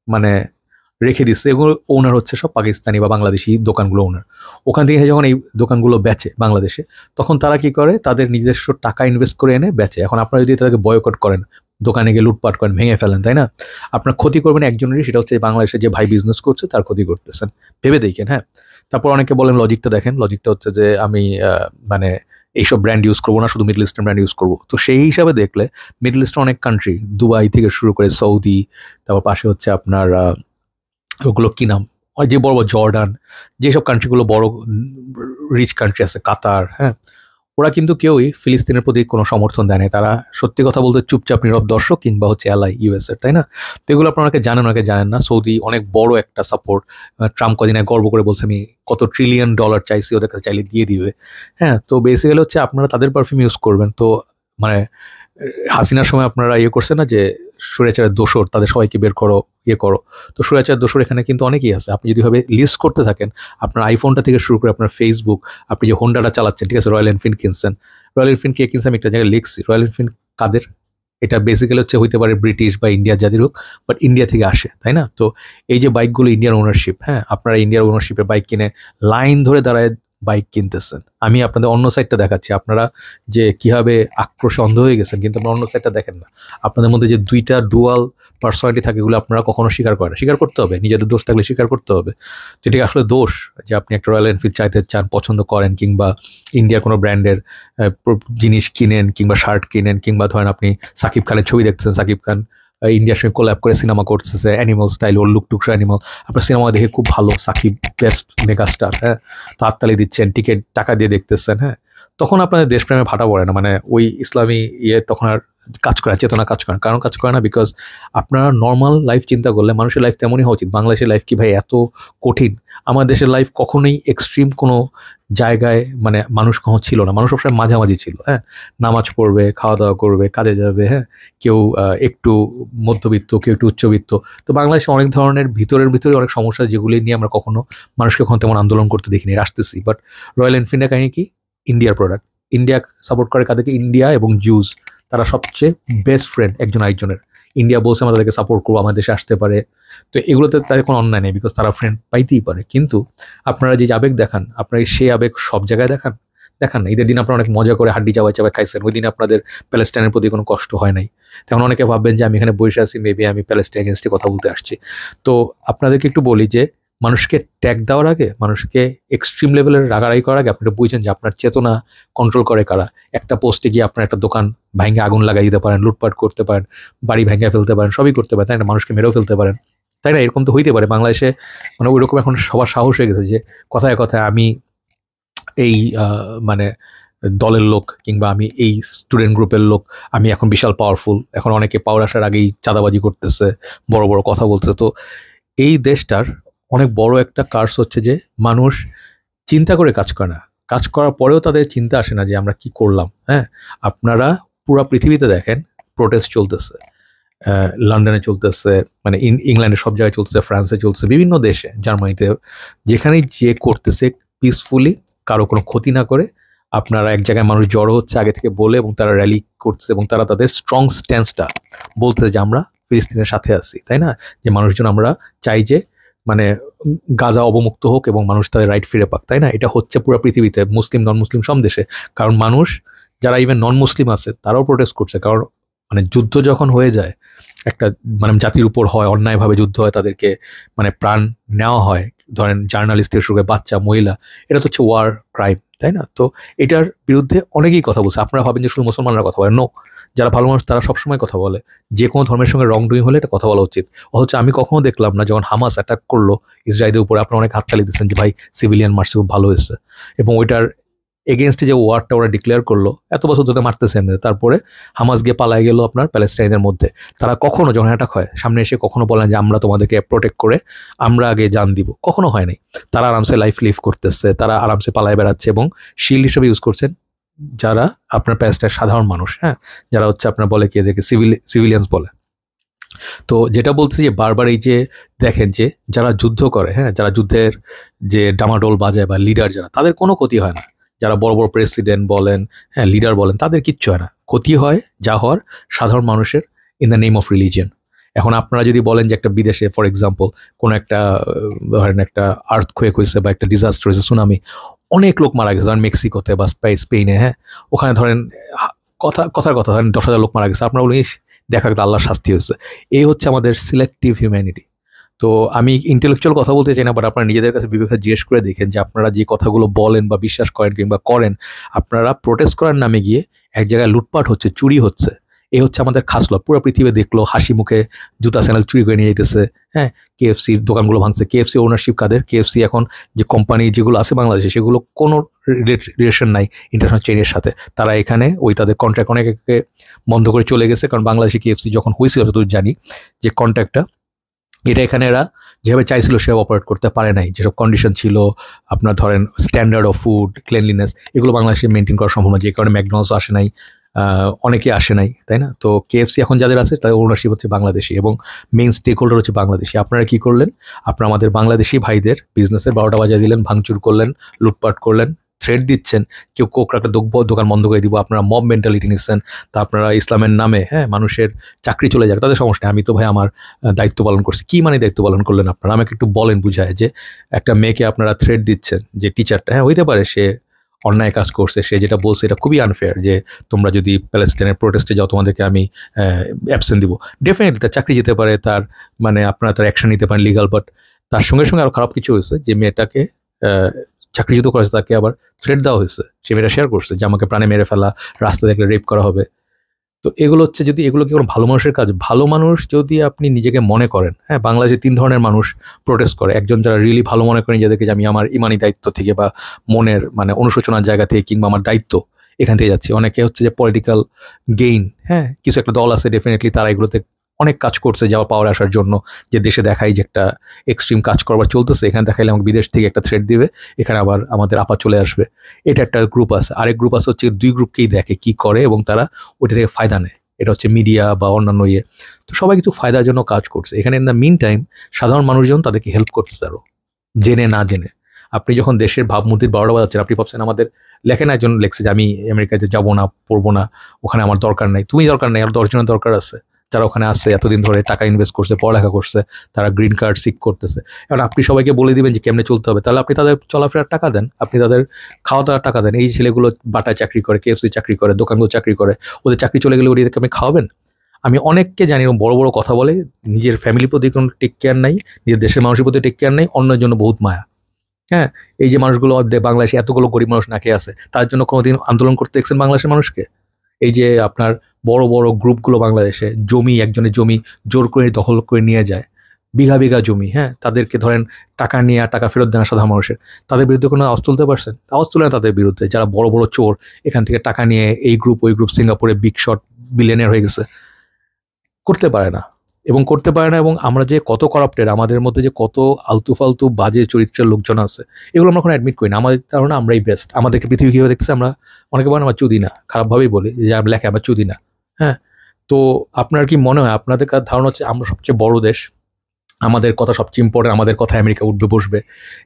মানে রেখে দিচ্ছে, এগুলো ওনার হচ্ছে সব পাকিস্তানি বা বাংলাদেশি দোকানগুলো ওনার। ওখান থেকে যখন এই দোকানগুলো বেচে বাংলাদেশে, তখন তারা কি করে, তাদের নিজস্ব টাকা ইনভেস্ট করে এনে বেচে। এখন আপনারা যদি তাদেরকে বয়কট করেন, দোকানে গিয়ে লুটপাট করেন, ভেঙে ফেলেন, তাই না, আপনার ক্ষতি করবেন একজনেরই, সেটা হচ্ছে বাংলাদেশে যে ভাই বিজনেস করছে তার ক্ষতি করতেছেন, ভেবে দেখেন। হ্যাঁ, তারপর অনেকে বলেন লজিকটা দেখেন, লজিকটা হচ্ছে যে আমি মানে এইসব ব্র্যান্ড ইউজ করবো না, শুধু মিডল ইস্টার্ন ব্র্যান্ড ইউজ করবো। তো সেই হিসাবে দেখলে মিডল ইস্টার্ন অনেক কান্ট্রি, দুবাই থেকে শুরু করে সৌদি, তারপর পাশে হচ্ছে আপনার ওগুলো কি নাম, ওই যে বড় বড় জর্ডান, যেসব কান্ট্রিগুলো বড় রিচ কান্ট্রি আছে, কাতার, হ্যাঁ, ওরা কিন্তু কেউই ফিলিস্তিনের প্রতি কোনো সমর্থন দেয় না, তারা সত্যি কথা বলতে চুপচাপ নীরব দর্শক, কিংবা হচ্ছে এলাই ইউএসএর, তাই না? তো এগুলো আপনারা অনেকে জানেন না। সৌদি অনেক বড় একটা সাপোর্ট, ট্রাম্প কদিন আগে গর্ব করে বলছে আমি কত $1 ট্রিলিয়ন চাইছি, ওদের কাছে চাইলে দিয়ে দিবে। হ্যাঁ, তো বেসিক্যালি হচ্ছে আপনারা তাদের পারফিউম ইউজ করবেন। তো মানে হাসিনার সময় আপনারা করছেন না যে স্বৈরাচারের দোসর, তাদের সবাইকে বের করো, করো। তো স্বৈরাচারের দোসর এখানে কিন্তু অনেকেই আছে। আপনি যদি ভাবে লিস্ট করতে থাকেন, আপনার আইফোনটা থেকে শুরু করে আপনার ফেসবুক, আপনি যে হোন্ডাটা চালাচ্ছেন, ঠিক আছে, রয়্যাল এনফিল্ড কিনছেন, রয়্যাল এনফিল্ড কে কিনছেন আমি একটা জায়গায় লিখছি, রয়্যাল এনফিল্ড কাদের, এটা বেসিক্যালি হইতে পারে ব্রিটিশ বা ইন্ডিয়ার জাতির হোক, বাট ইন্ডিয়া থেকে আসে, তাই না? তো এই যে বাইকগুলো ইন্ডিয়ান ওনারশিপ, হ্যাঁ, আপনারা ইন্ডিয়ার ওনারশিপের বাইক কিনে লাইন ধরে দাঁড়ায় বাইক কিনতেছেন। আমি আপনাদের অন্য সাইডটা দেখাচ্ছি, আপনারা যে কীভাবে আক্রোশে অন্ধ হয়ে গেছেন, কিন্তু আপনারা অন্য সাইডটা দেখেন না। আপনাদের মধ্যে যে দুইটা ডুয়াল পার্সোনালিটি থাকে, এগুলো আপনারা কখনো স্বীকার করেন না। স্বীকার করতে হবে, নিজেদের দোষ থাকলে স্বীকার করতে হবে। তো এটি আসলে দোষ যে আপনি একটা রয়্যাল এনফিল্ড চাইতে চান, পছন্দ করেন, কিংবা ইন্ডিয়ার কোনো ব্র্যান্ডের জিনিস কিনেন, কিংবা শার্ট কিনেন, কিংবা ধরেন আপনি সাকিব খানের ছবি দেখতেছেন, সাকিব খান ইন্ডিয়ার সঙ্গে কোল্যাব করে সিনেমা করতেছে, অ্যানিমাল স্টাইল, ওর লুক টুকসা অ্যানিমাল, আপনার সিনেমা দেখে খুব ভালো, সাকিব বেস্ট মেগাস্টার, হ্যাঁ, তো হাততালি দিচ্ছেন, টিকিট টাকা দিয়ে দেখতেছেন, হ্যাঁ, তখন আপনাদের দেশপ্রেমে ভাটা পড়ে না, মানে ওই ইসলামী তখন আর কাজ করে, চেতনা কাজ করে না। কারণ কাজ করে না বিকজ আপনারা নর্মাল লাইফ চিন্তা করলে মানুষের লাইফ তেমনই হওয়া উচিত। বাংলাদেশের লাইফ কি ভাই এত কঠিন? আমার দেশের লাইফ কখনোই এক্সট্রিম কোনো জায়গায় মানে মানুষ কখনো ছিল না, মানুষ সবসময় মাঝামাঝি ছিল। হ্যাঁ, নামাজ পড়বে, খাওয়া দাওয়া করবে, কাজে যাবে, হ্যাঁ, কেউ একটু মধ্যবিত্ত, কেউ একটু উচ্চবিত্ত। তো বাংলাদেশে অনেক ধরনের ভিতরে অনেক সমস্যা, যেগুলি নিয়ে আমরা কখনো মানুষকে কখনো তেমন আন্দোলন করতে দেখিনি, আসতেছি। বাট রয়্যাল এনফিল্ডের কাহিনী কি? ইন্ডিয়ার প্রোডাক্ট, ইন্ডিয়া সাপোর্ট করে কাদেরকে? ইন্ডিয়া এবং জুস, তারা সবচেয়ে বেস্ট ফ্রেন্ড একজন আরেকজনের। ইন্ডিয়া বলছে আমরা তাদেরকে সাপোর্ট করবো, আমাদের দেশে আসতে পারে। তো এগুলোতে তাদের কোনো অন্যায় নেই, বিকজ তারা ফ্রেন্ড পাইতেই পারে। কিন্তু আপনারা যে আবেগ দেখান, আপনারা সেই আবেগ সব জায়গায় দেখান না। ঈদের দিন আপনারা অনেক মজা করে হাড্ডি চাবাই চাবাই খাইছেন, ওই দিন আপনাদের প্যালেস্টাইনের প্রতি কোনো কষ্ট হয় নাই। তেমন অনেকে ভাববেন যে আমি এখানে বসে আছি, মেবি আমি প্যালেস্টাইন এগেনস্টে কথা বলতে আসছি। তো আপনাদেরকে একটু বলি যে মানুষকে ট্যাগ দেওয়ার আগে, মানুষকে এক্সট্রিম লেভেলের রাগারাগি করার আগে আপনারা বুঝছেন যে আপনার চেতনা কন্ট্রোল করে কারা। একটা পোস্টে গিয়ে আপনার একটা দোকান ভেঙে আগুন লাগাই দিতে পারেন, লুটপাট করতে পারেন, বাড়ি ভেঙে ফেলতে পারেন, সবই করতে পারেন, তাই না? মানুষকে মেরেও ফেলতে পারেন, তাই না? এরকম তো হইতে পারে বাংলাদেশে। মানে ওই রকম এখন সবার সাহস হয়ে গেছে যে কথায় কথায় আমি এই মানে দলের লোক, কিংবা আমি এই স্টুডেন্ট গ্রুপের লোক, আমি এখন বিশাল পাওয়ারফুল। এখন অনেকে পাওয়ার আসার আগেই চাঁদাবাজি করতেছে, বড় বড় কথা বলতেছে। তো এই দেশটার অনেক বড় একটা কার্স হচ্ছে যে মানুষ চিন্তা করে কাজ করে না, কাজ করার পরেও তাদের চিন্তা আসে না যে আমরা কি করলাম। হ্যাঁ, আপনারা পুরো পৃথিবীতে দেখেন প্রোটেস্ট চলতেছে, লন্ডনে চলতেছে, মানে ইংল্যান্ডে সব জায়গায় চলতেছে, ফ্রান্সে চলছে, বিভিন্ন দেশে, জার্মানিতে, যেখানেই যে করতেছে পিসফুলি, কারো কোনো ক্ষতি না করে। আপনারা এক জায়গায় মানুষ জড়ো হচ্ছে আগে থেকে বলে, এবং তারা র্যালি করছে, এবং তারা তাদের স্ট্রং স্ট্যান্সটা বলতেছে যে আমরা ফিলিস্তিনের সাথে আছি, তাই না? যে মানুষজন আমরা চাই যে মানে গাজা অবমুক্ত হোক এবং মানুষ তাদের রাইট ফিরে পাক, তাই না? এটা হচ্ছে পুরো পৃথিবীতে, মুসলিম নন মুসলিম সব দেশে। কারণ মানুষ যারা ইভেন নন মুসলিম আছে তারাও প্রোটেস্ট করছে। কারণ মানে যুদ্ধ যখন হয়ে যায় একটা মানে জাতির উপর হয়, অন্যায়ভাবে যুদ্ধ হয়, তাদেরকে মানে প্রাণ নেওয়া হয়, ধরেন জার্নালিস্ট থেকে শুরু করে বাচ্চা, মহিলা, এটা তো হচ্ছে ওয়ার ক্রাইম, তাই না? তো এটার বিরুদ্ধে অনেকেই কথা বলছে। আপনারা ভাবেন যে শুধু মুসলমানরা কথা বলে, নো, যারা ভালো মানুষ তারা সবসময় কথা বলে। যে কোনো ধর্মের সঙ্গে রং ডুই হলে এটা কথা বলা উচিত। অথচ আমি কখনো দেখলাম না যখন হামাস অ্যাটাক করলো ইসরায়েলের উপরে, আপনারা অনেক হাততালি দিচ্ছেন যে ভাই সিভিলিয়ান মারছে, খুব ভালো হয়েছে, এবং ওইটার এগেনস্টে যে ওয়ারটা ওরা ডিক্লেয়ার করলো, এত বছর ধরে মারতেছে এমনি, তারপরে হামাস গিয়ে পালাই গেল আপনার প্যালেস্টাইনের মধ্যে। তারা কখনো যখন অ্যাটাক হয় সামনে এসে কখনো বলেন যে আমরা তোমাদেরকে প্রোটেক্ট করে আমরা আগে জান দিব, কখনো হয় নাই। তারা আরামসে লাইফ লিভ করতেছে, তারা আরামসে পালায় বেড়াচ্ছে, এবং শিল্ড হিসেবে ইউজ করছেন যারা আপনার প্যালেস্টাইনের সাধারণ মানুষ, হ্যাঁ, যারা হচ্ছে আপনার বলে কি এদেরকে সিভিলিয়ান্স বলে। তো যেটা বলতে যে বারবার এই যে দেখেন যে যারা যুদ্ধ করে, হ্যাঁ, যারা যুদ্ধের যে ডামাডোল বাজায় বা লিডার যারা, তাদের কোনো ক্ষতি হয় না। যারা বড় বড় প্রেসিডেন্ট বলেন, হ্যাঁ, লিডার বলেন, তাদের কিচ্ছু হয় না। ক্ষতি হয় যা হওয়ার সাধারণ মানুষের, in the name of religion. এখন আপনারা যদি বলেন যে একটা বিদেশে ফর এক্সাম্পল কোনো একটা ধরেন একটা আর্থকোয়েক হয়েছে বা একটা ডিজাস্টার হয়েছে, সুনামি, অনেক লোক মারা গেছে, ধরেন মেক্সিকোতে বা স্পেনে, হ্যাঁ, ওখানে ধরেন কথার কথা ধরেন 10,000 লোক মারা গেছে, আপনারা বলেন দেখা গেল আল্লাহর শাস্তি হয়েছে। এই হচ্ছে আমাদের সিলেক্টিভ হিউম্যানিটি। তো আমি ইন্টেলেকচুয়াল কথা বলতে চাই না, বাট আপনারা নিজেদের কাছে বিবেকে জিজ্ঞেস করে দেখেন যে আপনারা যে কথাগুলো বলেন বা বিশ্বাস করেন কিংবা করেন, আপনারা প্রোটেস্ট করার নামে গিয়ে এক জায়গায় লুটপাট হচ্ছে, চুরি হচ্ছে। এই হচ্ছে আমাদের খাসলা। পুরো পৃথিবী দেখলো হাসি মুখে জুতা স্যান্ডেল চুরি করে নিয়ে যেতেছে, হ্যাঁ, কেএফসির দোকানগুলো ভাঙছে। কেএফসি ওনারশিপ কাদের? কেএফসি এখন যে কোম্পানি যেগুলো আছে বাংলাদেশে, সেগুলো কোনো রিলেশন নাই ইন্টারন্যাশনাল চেইনের সাথে। তারা এখানে ওই তাদের কন্ট্রাক্ট অনেকে বন্ধ করে চলে গেছে, কারণ বাংলাদেশে কেএফসি যখন হয়েছিল তো জানি যে কন্ট্রাক্টটা, এটা এখানে এরা যেভাবে চাইছিল সেভাবে অপারেট করতে পারে নাই। যেসব কন্ডিশন ছিল আপনার ধরেন স্ট্যান্ডার্ড অফ ফুড, ক্লিনলিনেস, এগুলো বাংলাদেশে মেনটেন করা সম্ভব না, যে কারণে ম্যাকডোনাল্ডস আসে নাই, অনেকে আসে নাই, তাই না? তো কেএফসি এখন যাদের আছে তাদের ওনারশিপ হচ্ছে বাংলাদেশি, এবং মেইন স্টেক হোল্ডার হচ্ছে বাংলাদেশি। আপনারা কি করলেন? আপনারা আমাদের বাংলাদেশি ভাইদের বিজনেসের 12টা বাজিয়ে দিলেন, ভাঙচুর করলেন, লুটপাট করলেন, থ্রেট দিচ্ছেন, কেউ কোকরা একটা দোকান বন্ধ করে দিব, আপনারা মব মেন্টালিটি নিচ্ছেন। তা আপনারা ইসলামের নামে, হ্যাঁ, মানুষের চাকরি চলে যাক, তাদের সমস্যা নেই, আমি তো ভাই আমার দায়িত্ব পালন করছি। কি মানে দায়িত্ব পালন করলেন আপনারা? আমাকে একটু বলেন, বুঝায় যে একটা মেয়েকে আপনারা থ্রেট দিচ্ছেন, যে টিচারটা, হ্যাঁ, হইতে পারে সে অন্যায় কাজ করছে, সে যেটা বলছে এটা খুবই আনফেয়ার, যে তোমরা যদি প্যালেস্টাইনের প্রোটেস্টে যাও তোমাদেরকে আমি অ্যাবসেন্ট দিব। ডেফিনেটলি তার চাকরি যেতে পারে, তার মানে আপনারা তার অ্যাকশন নিতে পারেন লিগাল, বাট তার সঙ্গে সঙ্গে আরও খারাপ কিছু হয়েছে, যে মেয়েটাকে চাকরিচ্যুত করেছে, তাকে আবার থ্রেট দেওয়া হয়েছে। সে মেয়েটা শেয়ার করছে যে আমাকে প্রাণে মেরে ফেলা, রাস্তা দেখলে রেপ করা হবে। তো এগুলো হচ্ছে, যদি এগুলো কি কোনো ভালো মানুষের কাজ? ভালো মানুষ যদি আপনি নিজেকে মনে করেন, হ্যাঁ, বাংলাদেশে 3 ধরনের মানুষ প্রোটেস্ট করে। একজন যারা রিয়েলি ভালো মনে করেন নিজেদেরকে, যে আমি আমার ইমানি দায়িত্ব থেকে বা মনের মানে অনুশোচনার জায়গা থেকে, কিংবা আমার দায়িত্ব এখান থেকে যাচ্ছি। অনেকে হচ্ছে যে পলিটিক্যাল গেইন, হ্যাঁ, কিছু একটা দল আছে ডেফিনেটলি তারা এগুলোতে অনেক কাজ করছে যাওয়া পাওয়ার আসার জন্য, যে দেশে দেখাই যে একটা এক্সট্রিম কাজ করবার চলতেছে, এখানে দেখাইলে আমাকে বিদেশ থেকে একটা থ্রেট দিবে, এখানে আবার আমাদের আপা চলে আসবে। এটা একটা গ্রুপ আছে। আরেক গ্রুপ আছে হচ্ছে 2 গ্রুপকেই দেখে কি করে এবং তারা ওইটা থেকে ফায়দা নেয়। এটা হচ্ছে মিডিয়া বা অন্যান্য ইয়ে। তো সবাই কিছু ফায়দার জন্য কাজ করছে এখানে। ইন দ্য মিন টাইম সাধারণ মানুষজন তাদেরকে হেল্প করছে আরও, জেনে না জেনে। আপনি যখন দেশের ভাবমূর্তির 12টা বাজাচ্ছেন, আপনি ভাবছেন আমাদের লেখেন একজন লেখছে যে আমি আমেরিকাতে যাবো না, পড়বো না, ওখানে আমার দরকার নাই। তুমি দরকার নেই, আর 10 জনের দরকার আছে। যারা ওখানে আসছে এতদিন ধরে টাকা ইনভেস্ট করছে, পড়ালেখা করছে, তারা গ্রিন কার্ড সিক করতেছে। এখন আপনি সবাইকে বলে দিবেন যে কেমনে চলতে হবে, তাহলে আপনি তাদের চলাফেরার টাকা দেন, আপনি তাদের খাওয়া দাওয়ার টাকা দেন। এই ছেলেগুলো বাটায় চাকরি করে, KFC চাকরি করে, দোকানগুলো চাকরি করে, ওদের চাকরি চলে গেলে ওদেরকে আপনি খাওয়াবেন? আমি অনেককে জানি বড় বড় কথা বলে, নিজের ফ্যামিলির প্রতি কোনো টেক কেয়ার নাই, নিজের দেশের মানুষের প্রতি টেক কেয়ার নাই, অন্যের জন্য বহুত মায়া। হ্যাঁ, এই যে মানুষগুলো বাংলাদেশে এতগুলো গরিব মানুষ না খেয়ে আছে, তার জন্য কোনোদিন আন্দোলন করতে দেখছেন বাংলাদেশের মানুষকে? এই যে আপনার বড় বড় গ্রুপগুলো বাংলাদেশে জমি, একজনের জমি জোর করে দখল করে নিয়ে যায়, বিঘা বিঘা জমি, হ্যাঁ, তাদেরকে ধরেন টাকা নিয়ে টাকা ফেরত দেন সাধারণ মানুষের, তাদের বিরুদ্ধে কোনো আওয়াজ তুলতে পারছেন? আওয়াজ তুলে না তাদের বিরুদ্ধে, যারা বড় বড় চোর, এখান থেকে টাকা নিয়ে এই গ্রুপ ওই গ্রুপ সিঙ্গাপুরে বিগ শট বিলিয়নিয়ার হয়ে গেছে, করতে পারে না। এবং আমরা যে কত কারাপ্টেড, আমাদের মধ্যে যে কত আলতু ফালতু বাজে চরিত্রের লোকজন আছে, এগুলো আমরা এখন অ্যাডমিট করি না। আমাদের ধারণা আমরাই বেস্ট, আমাদেরকে পৃথিবী কীভাবে দেখছে, আমরা অনেকে বলেন আমার চুদি না, খারাপভাবেই বলি যে লেখে আমার চুদি না। হ্যাঁ, তো আপনার কি মনে হয়, আপনাদের ধারণা হচ্ছে আমরা সবচেয়ে বড় দেশ, আমাদের কথা সবচেয়ে ইম্পর্টেন্ট, আমাদের কথা আমেরিকা উঠবে বসবে?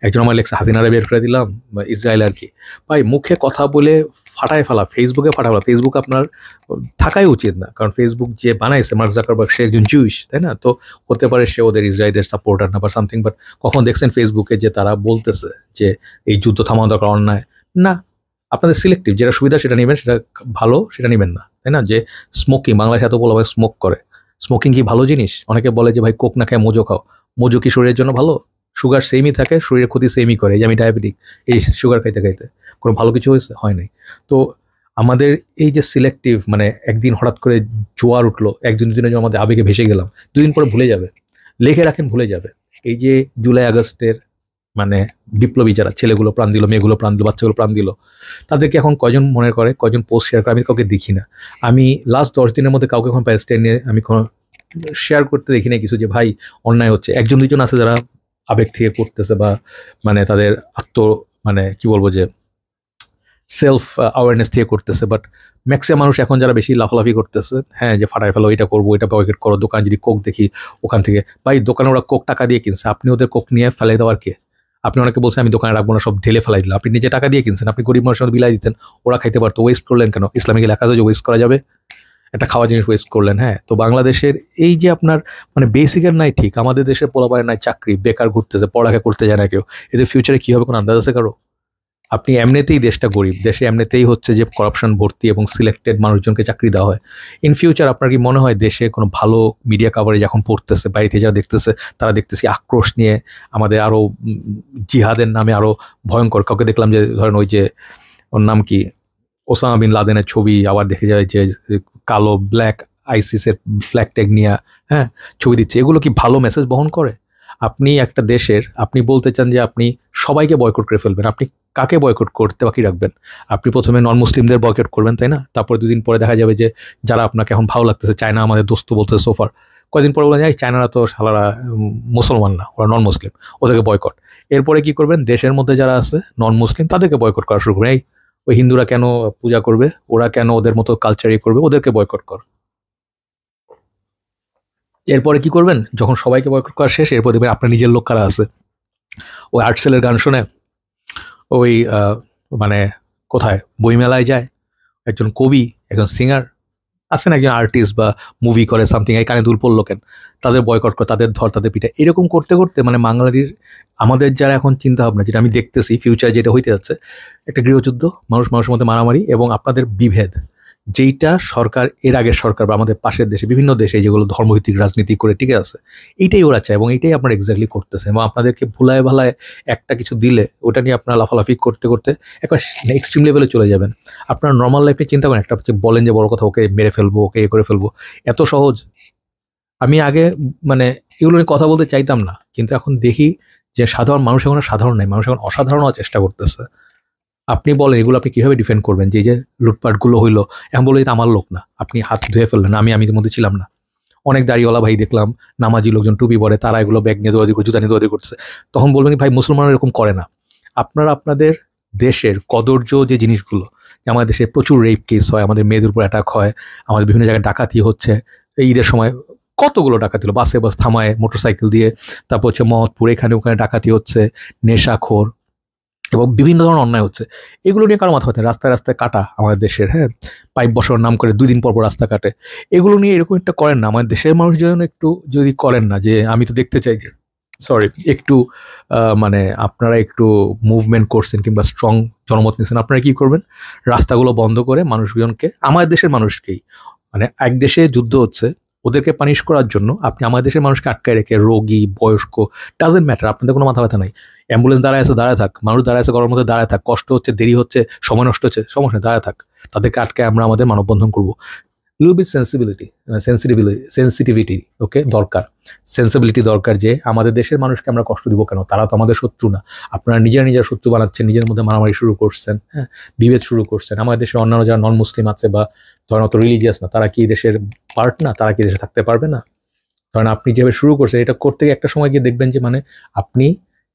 একজন আমার লেখছে হাসিনারে বের করে দিলাম, ইসরায়েল আর কি। ভাই, মুখে কথা বলে ফাটায় ফেলা, ফেসবুকে ফাটায় ফেলা, ফেসবুক আপনার থাকাই উচিত না, কারণ ফেসবুক যে বানাইছে মার্ক জাকারবার্গ, সে একজন জুইশ, তাই না? তো হতে পারে সে ওদের ইসরায়েলের সাপোর্টার না বা সামথিং, বাট কখন দেখছেন ফেসবুকে যে তারা বলতেছে যে এই যুদ্ধ থামানো দরকার, অন্যায় না? আপনাদের সিলেক্টিভ, যেটা সুবিধা সেটা নেবেন, সেটা ভালো সেটা নেবেন না, তাই না? যে স্মোকিং, বাংলাদেশে এত বলা হয় স্মোক করে, স্মোকিং কি ভালো জিনিস? অনেকে বলে যে ভাই কোক না খায় মোজো খাও, মোজো কি শরীরের জন্য ভালো? সুগার সেমই থাকে, শরীরের ক্ষতি সেমই করে। এই যে আমি ডায়াবেটিক, এই সুগার খাইতে খাইতে কোনো ভালো কিছু হয়েছে? হয় নাই। তো আমাদের এই যে সিলেক্টিভ, মানে একদিন হঠাৎ করে জোয়ার উঠলো, একদিন দুদিনের জন্য আমাদের আবেগে ভেসে গেলাম, দুদিন পরে ভুলে যাবে, লিখে রাখেন, ভুলে যাবে। এই যে জুলাই আগস্টের মানে বিপ্লবী যারা ছেলেগুলো প্রাণ দিল, মেয়েগুলো প্রাণ দিল, বাচ্চাগুলো প্রাণ দিল, তাদেরকে এখন কয়জন মনে করে, কয়জন পোস্ট শেয়ার করে? আমি কাউকে দেখি না। আমি লাস্ট 10 দিনের মধ্যে কাউকে এখন প্যালেস্টাইন নিয়ে আমি কোনো শেয়ার করতে দেখি না কিছু, যে ভাই অন্যায় হচ্ছে। একজন দুজন আছে যারা আবেগ থেকে করতেছে, বা মানে তাদের মানে কি বলবো, যে সেলফ অ্যাওয়ারনেস থেকে করতেছে, বাট ম্যাক্সিমাম মানুষ এখন যারা বেশি লাফালাফি করতেছে, হ্যাঁ, যে ফাটায় ফেলো, এটা করবো, এটা পকেট করো, দোকান যদি কোক দেখি ওখান থেকে, ভাই দোকানে ওরা কোক টাকা দিয়ে কিনছে, আপনি ওদের কোক নিয়ে ফেলাই দেওয়ার কে? আপনি অনেকে বলছেন আমি দোকানে রাখবো না, সব ঢেলে ফেলাই দিলাম, আপনি নিজে টাকা দিয়ে কিনছেন, আপনি গরিব মানুষের বিলাই দিতেন, ওরা খাইতে পারতো, ওয়েস্ট করলেন কেন? ইসলামিকে লেখা আছে যে ওয়েস্ট করা যাবে, একটা খাওয়া জিনিস ওয়েস্ট করলেন। হ্যাঁ, তো বাংলাদেশের এই যে আপনার মানে বেসিকের নাই ঠিক, আমাদের দেশের পোলাপায়ের নাই চাকরি, বেকার ঘুরতেছে, পড়ালেখা করতে যায় না কেউ, এদের ফিউচারে কী হবে কোনো আন্দাজ আছে কারো? আপনি এমনিতেই দেশটা গরিব, দেশে এমনিতেই হচ্ছে যে করাপশন ভর্তি এবং সিলেক্টেড মানুষজনকে চাকরি দেওয়া হয়। ইন ফিউচার আপনার কি মনে হয় দেশে কোনো ভালো মিডিয়া কাভারেজ এখন পড়তেছে, বাড়িতে যারা দেখতেছে তারা দেখতেছি আক্রোশ নিয়ে আমাদের আরও জিহাদের নামে আরও ভয়ঙ্কর? কাউকে দেখলাম যে ধরেন ওই যে ওর নাম কি, ওসামা বিন লাদেনের ছবি, আবার দেখে যায় যে কালো ব্ল্যাক আইসিসের ফ্ল্যাগ ট্যাগ নিয়ে, হ্যাঁ, ছবি দিচ্ছে। এগুলো কি ভালো মেসেজ বহন করে? আপনি একটা দেশের, আপনি বলতে চান যে আপনি সবাইকে বয়কট করে ফেলবেন, আপনি কাকে বয়কট করতে বাকি রাখবেন? আপনি প্রথমে নন মুসলিমদের বয়কট করবেন, তাই না? তারপরে দুদিন পরে দেখা যাবে যে যারা আপনাকে এখন ভালো লাগতেছে, চায়না আমাদের দোস্ত বলতেছে সোফার, কয়েকদিন পরে বলেন এই চায়নারা তো শালারা মুসলমান না, ওরা নন মুসলিম, ওদেরকে বয়কট। এরপরে কি করবেন? দেশের মধ্যে যারা আছে নন মুসলিম তাদেরকে বয়কট করা শুরু করবেন। এই ওই হিন্দুরা কেন পূজা করবে, ওরা কেন ওদের মতো কালচারই করবে, ওদেরকে বয়কট কর। এরপরে কি করবেন? যখন সবাইকে বয়কট করা শেষ, এরপর দেখবেন আপনার নিজের লোক কারা আছে, ওই আর্টসেলের গান শোনে, ওই মানে কোথায় বইমেলায় যায়, একজন কবি, একজন সিঙ্গার আছেন, একজন আর্টিস্ট বা মুভি করে সামথিং, এই কানে দুল পড়লো কেন, তাদের বয়কট করে, তাদের ধর, তাদের পিঠে, এরকম করতে করতে মানে বাঙালির আমাদের যারা এখন চিন্তা ভাবনা, যেটা আমি দেখতেছি ফিউচার যেটা হইতে যাচ্ছে, একটা গৃহযুদ্ধ, মানুষের মধ্যে মারামারি এবং আপনাদের বিভেদ, যেইটা সরকার, এর আগের সরকার বা আমাদের পাশের দেশে বিভিন্ন দেশে যেগুলো ধর্মভিত্তিক রাজনীতি করে টিকে আছে, এইটাই ওরা চায় এবং এইটাই আপনারা এক্স্যাক্টলি করতেছে। এবং আপনাদেরকে ভুলায় ভালায় একটা কিছু দিলে ওটা নিয়ে আপনারা লাফালাফি করতে করতে একবার এক্সট্রিম লেভেলে চলে যাবেন। আপনার নর্মাল লাইফে চিন্তা করেন, একটা হচ্ছে বলেন যে বড় কথা, ওকে মেরে ফেলবো, ওকে এ করে ফেলবো, এত সহজ। আমি আগে মানে এগুলো নিয়ে কথা বলতে চাইতাম না, কিন্তু এখন দেখি যে সাধারণ মানুষ এখন সাধারণ নাই, মানুষ এখন অসাধারণ হওয়ার চেষ্টা করতেছে। আপনি বলেন এগুলো আপনি কীভাবে ডিফেন্ড করবেন? যে লুটপাটগুলো হইলো, এখন বলে এটা আমার লোক না, আপনি হাত ধুয়ে ফেললেন, আমি মধ্যে ছিলাম না। অনেক দাড়িওয়ালা ভাই দেখলাম, নামাজি লোকজন টুপি পরে, তারা এগুলো ব্যাগ নিয়ে দৌড়াদি করে, জুতা নিয়ে দৌড়াদি করছে। তখন বলবেন ভাই মুসলমানরা এরকম করে না। আপনারা আপনাদের দেশের কদর্য যে জিনিসগুলো, আমাদের দেশে প্রচুর রেপ কেস হয়, আমাদের মেয়েদের উপর অ্যাটাক হয়, আমাদের বিভিন্ন জায়গায় ডাকাতি হচ্ছে, এই ঈদের সময় কতগুলো ডাকাতি হলো, বাসে বাস থামায় মোটরসাইকেল দিয়ে, তারপর হচ্ছে মহৎপুর, এখানে ওখানে ডাকাতি হচ্ছে, নেশাখোর, এবং বিভিন্ন ধরনের অন্যায় হচ্ছে। এগুলো নিয়ে কারো মাথা ব্যথা নেই। রাস্তায় রাস্তায় কাটা আমাদের দেশের, হ্যাঁ? পাইপ বসানোর নাম করে ২ দিন পর রাস্তা কাটে। এগুলো নিয়ে এরকম একটা করেন না। আমাদের দেশের মানুষ যেন একটু যদি করেন না, যে আমি তো দেখতে চাই যে একটু মানে আপনারা একটু মুভমেন্ট করছেন কিংবা স্ট্রং জনমত নিয়েছেন, আপনারা কি করবেন? রাস্তাগুলো বন্ধ করে মানুষজনকে, আমাদের দেশের মানুষকেই, মানে এক দেশে যুদ্ধ হচ্ছে, ওদেরকে পানিশ করার জন্য আপনি আমাদের দেশের মানুষকে আটকায় রেখে, রোগী, বয়স্ক, ডাজেন্ট ম্যাটার, আপনাদের কোনো মাথা ব্যথা নাই। অ্যাম্বুলেন্স দাঁড়ায় আছে, দাঁড়ায় থাক। মানুষ দাঁড়ায় আছে, গরমের মধ্যে দাঁড়ায় থাক। কষ্ট হচ্ছে, দেরি হচ্ছে, সময় নষ্ট হচ্ছে, সমস্যা নেই, দাঁড়ায় থাক। তাদেরকে আটকায় আমরা আমাদের মানববন্ধন করবো। লিটল বিট সেন্সিটিভিটি ওকে দরকার, সেন্সিবিলিটি দরকার, যে আমাদের দেশের মানুষকে আমরা কষ্ট দিব কেন? তারা তো আমাদের শত্রু না। আপনারা নিজের শত্রু বানাচ্ছেন, নিজের মধ্যে মারামারি শুরু করছেন, হ্যাঁ, বিভেদ শুরু করছেন। আমাদের দেশের অন্যান্য যারা নন মুসলিম আছে বা ধরেন অত রিলিজিয়াস না, তারা কি দেশের পার্ট না? তারা কি দেশে থাকতে পারবে না? ধরেন আপনি যেভাবে শুরু করছেন, এটা করতে গিয়ে একটা সময় গিয়ে দেখবেন যে মানে আপনি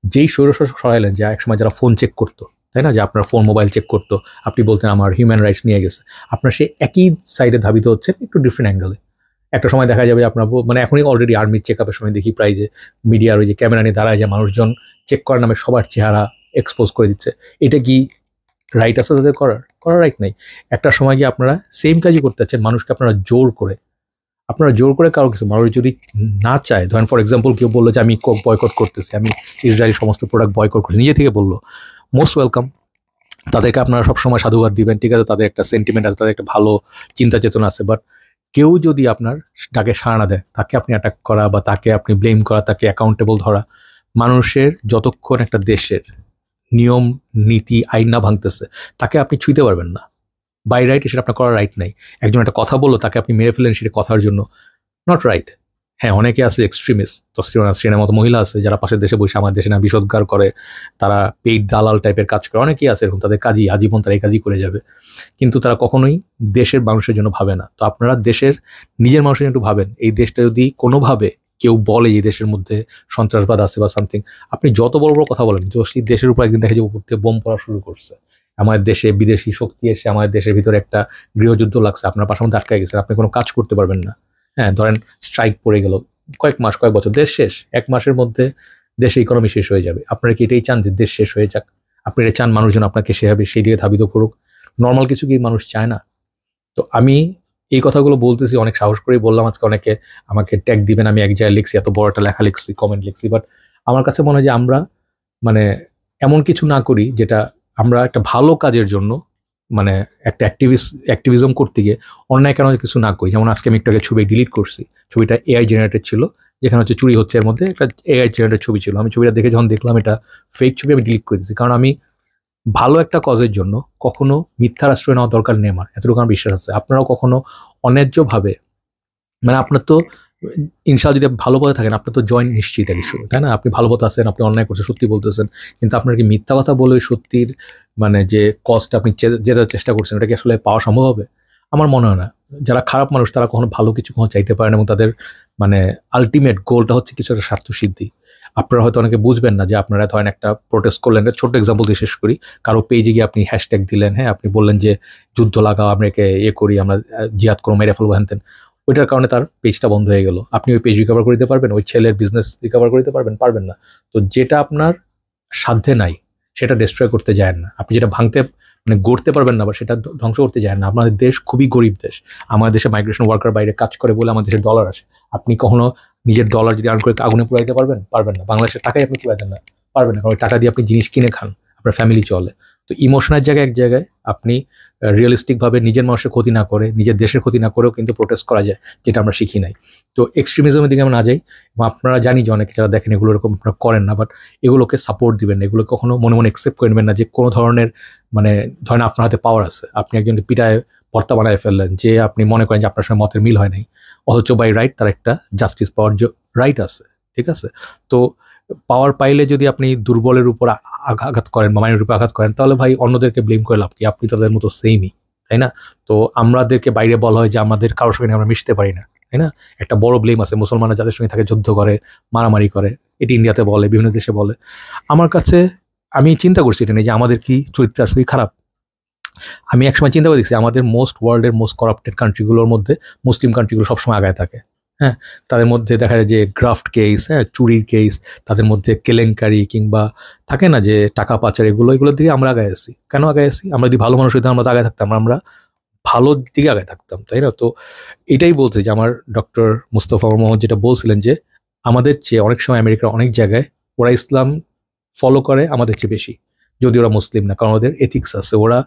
যেই স্বৈরশাসক সরাইলেন, যে একসময় যারা ফোন চেক করতো, তাই না, যে আপনার ফোন মোবাইল চেক করতো, আপনি বলতেন আমার হিউম্যান রাইটস নিয়ে গেছে, আপনার সেই একই সাইডে ধাবিত হচ্ছে একটু ডিফারেন্ট অ্যাঙ্গেলে। একটা সময় দেখা যাবে আপনার মানে এখনই অলরেডি আর্মির চেক আপের সময় দেখি প্রায় যে মিডিয়ার ওই যে ক্যামেরা নিয়ে দাঁড়ায়, যে মানুষজন চেক করার নামে সবার চেহারা এক্সপোজ করে দিচ্ছে। এটা কি রাইট আছে তাদের করার রাইট নাই। একটা সময় গিয়ে আপনারা সেম কাজই করতে চাচ্ছেন, মানুষকে আপনারা জোর করে কারো কিছু, মানুষ যদি না চায়, ধরেন ফর এক্সাম্পল কেউ বললো যে আমি বয়কট করতেছি, আমি ইসরায়েলি সমস্ত প্রোডাক্ট বয়কট করছি, নিজে থেকে বললো, মোস্ট ওয়েলকাম। তাদেরকে আপনারা সবসময় সাধুবাদ দিবেন, ঠিক আছে, তাদের একটা সেন্টিমেন্ট আছে, তাদের একটা ভালো চিন্তা চেতনা আছে। বাট কেউ যদি আপনার ডাকে সাড়া না দেয়, তাকে আপনি অ্যাটাক করা বা তাকে আপনি ব্লেম করা, তাকে অ্যাকাউন্টেবল ধরা, মানুষের যতক্ষণ একটা দেশের নিয়ম নীতি আইন না ভাঙতেছে, তাকে আপনি ছুঁতে পারবেন না। বাই রাইট সেটা আপনার করার রাইট নাই। একজন একটা কথা বললো, তাকে আপনি মেরে ফেলেন সেটা কথার জন্য, নট রাইট। হ্যাঁ, অনেকে আছে এক্সট্রিমিস্ট, তসলিমার মতো মহিলা আছে যারা পাশের দেশে বসে আমার দেশে না বিষোদ্গার করে, তারা পেইড দালাল টাইপের কাজ করে, অনেকেই আছে এরকম, তাদের কাজই আজীবন তারা এই কাজই করে যাবে, কিন্তু তারা কখনোই দেশের মানুষের জন্য ভাবে না। তো আপনারা দেশের নিজের মানুষের জন্য একটু ভাবেন। এই দেশটা যদি কোনোভাবে কেউ বলে যে দেশের মধ্যে সন্ত্রাসবাদ আছে বা সামথিং, আপনি যত বড় বড় কথা বলেন, যদি দেশের উপর একদিন দেখে যে উপর থেকে বোম পড়া শুরু করছে, আমাদের দেশে বিদেশি শক্তি এসে আমাদের দেশের ভিতরে একটা গৃহযুদ্ধ লাগছে, আপনার পাশের মধ্যে আটকায় গেছেন, আপনি কোনো কাজ করতে পারবেন না, হ্যাঁ, ধরেন স্ট্রাইক পড়ে গেল, কয়েক মাস কয়েক বছর, দেশ শেষ, 1 মাসের মধ্যে দেশে ইকোনমি শেষ হয়ে যাবে। আপনারা কি এটাই চান যে দেশ শেষ হয়ে যাক? আপনি এটা চান মানুষজন আপনাকে সেভাবে সেই দিকে ধাবিত করুক? নর্মাল কিছু কি মানুষ চায় না? তো আমি এই কথাগুলো বলতেছি অনেক সাহস করেই বললাম। আজকে অনেকে আমাকে ট্যাগ দিবেন, আমি এক জায়গায় লিখছি, এত বড় একটা লেখা লিখছি, কমেন্ট লিখছি, বাট আমার কাছে মনে হয় যে আমরা মানে এমন কিছু না করি যেটা আমরা একটা ভালো কাজের জন্য, মানে একটা অ্যাক্টিভিজম করতে গিয়ে অন্যায় কেন কিছু না করি। যেমন আজকে আমি একটা ছবি ডিলিট করছি, ছবিটা এআই জেনারেটেড ছিল, যেখানে হচ্ছে চুরি হচ্ছে, এর মধ্যে একটা এআই জেনারেটেড ছবি ছিল। আমি ছবিটা দেখে যখন দেখলাম এটা ফেক ছবি, আমি ডিলিট করে দিয়েছি, কারণ আমি ভালো একটা কজের জন্য কখনো মিথ্যার আশ্রয় নেওয়া দরকার নেই আমার, এতটুকু আমার বিশ্বাস আছে। আপনারাও কখনো অন্যায্যভাবে, মানে আপনার তো ইনশাআল্লাহ যদি ভালো পথে থাকেন, আপনার তো জয়েন নিশ্চিত কিছু, তাই না? আপনি ভালো পথে আছেন, আপনি অন্যায় করছেন, সত্যি বলতেছেন, কিন্তু আপনার কি মিথ্যা কথা বলে সত্যির মানে যে কজটা আপনি যেটার চেষ্টা করছেন, ওটা কি আসলে পাওয়া সম্ভব হবে? আমার মনে হয় না। যারা খারাপ মানুষ তারা কখনো ভালো কিছু কখনো চাইতে পারেন, এবং তাদের মানে আলটিমেট গোলটা হচ্ছে কিছু একটা স্বার্থসিদ্ধি। আপনারা হয়তো অনেকে বুঝবেন না যে আপনারা ধরেন একটা প্রোটেস্ট করলেন, ছোট্ট এক্সাম্পল দিয়ে শেষ করি, কারো পেজে গিয়ে আপনি হ্যাশট্যাগ দিলেন, হ্যাঁ, আপনি বললেন যে যুদ্ধ লাগাও, আমরা একে করি, আমরা জিহাদ করো, মেরে ফেলবো, হ্যানতেন, ওইটার কারণে তার পেজটা বন্ধ হয়ে গেল। আপনি ওই পেজ রিকভার করে দিতে পারবেন? ওই ছেলের বিজনেস রিকভার করে দিতে পারবেন না। তো যেটা আপনার সাধ্যে নাই সেটা ডিস্ট্রয় করতে যায় না। আপনি যেটা ভাঙতে মানে গড়তে পারবেন না বা সেটা ধ্বংস করতে যায় না। আমাদের দেশ খুবই গরিব দেশ। আমাদের দেশে মাইগ্রেশন ওয়ার্কার বাইরে কাজ করে বলে আমাদের দেশে ডলার আসে। আপনি কখনো নিজের ডলার যদি আর্ন করে আগুনে পুড়াইতে পারবেন না। বাংলাদেশের টাকাই আপনি পুড়াইতেন না, পারবেন না, কারণ ওই টাকা দিয়ে আপনি জিনিস কিনে খান, আপনার ফ্যামিলি চলে। তো ইমোশনের জায়গায় এক জায়গায় আপনি রিয়েলিস্টিকভাবে নিজের মানুষের ক্ষতি না করে, নিজের দেশের ক্ষতি না করেও কিন্তু প্রোটেস্ট করা যায়, যেটা আমরা শিখি নাই। তো এক্সট্রিমিজমের দিকে আমরা না যাই, এবং আপনারা জানি যে অনেকে যারা দেখেন এগুলো এরকম আপনারা করেন না, বাট এগুলোকে সাপোর্ট দিবেন না, এগুলো কখনো মনে মনে অ্যাকসেপ্ট করে নেবেন না যে কোনো ধরনের মানে ধরেন আপনার হাতে পাওয়ার আছে, আপনি একজনকে পিটায় ভর্তা বানায় ফেললেন, যে আপনি মনে করেন যে আপনার সঙ্গে মতের মিল হয় নাই, অথচ বাই রাইট তার একটা জাস্টিস পাওয়ার রাইট আছে, ঠিক আছে? তো পাওয়ার পাইলে যদি আপনি দুর্বলের উপর আঘাত করেন বা মাইনের উপর আঘাত করেন, তাহলে ভাই অন্যদেরকে ব্লেম করে লাভ কি? আপনি তাদের মতো সেমই, তাই না? তো আমাদেরকে বাইরে বলা হয় যে আমাদের কারোর সঙ্গে আমরা মিশতে পারি না, তাই না? একটা বড় ব্লেম আছে মুসলমানরা যাদের সঙ্গে থাকে যুদ্ধ করে, মারামারি করে, এটি ইন্ডিয়াতে বলে, বিভিন্ন দেশে বলে। আমার কাছে আমি চিন্তা করছি এটা নিয়ে যে আমাদের কি চরিত্র আসলে খারাপ। আমি একসময় চিন্তা করে দেখছি আমাদের ওয়ার্ল্ডের মোস্ট করাপ্টেড কান্ট্রিগুলোর মধ্যে মুসলিম কান্ট্রিগুলো সবসময় আগায় থাকে, হ্যাঁ, তাদের মধ্যে দেখা যায় যে গ্রাফট কেস, হ্যাঁ, চুরির কেস, তাদের মধ্যে কেলেঙ্কারি কিংবা থাকে না যে টাকা পাচার, এগুলোর দিকে আমরা আগায় আছি। কেন আগায় আছি? আমরা যদি ভালো মানুষ হইতাম আমরা তো আগায় থাকতাম, আমরা ভালোর দিকে আগায় থাকতাম, তাই না? তো এটাই বলতে যে আমার ডক্টর মুস্তফা মোহাম্মদ যেটা বলছিলেন যে আমাদের চেয়ে অনেক সময় আমেরিকার অনেক জায়গায় ওরা ইসলাম ফলো করে আমাদের চেয়ে বেশি, যদি ওরা মুসলিম না, কারণ ওদের এথিক্স আছে। ওরা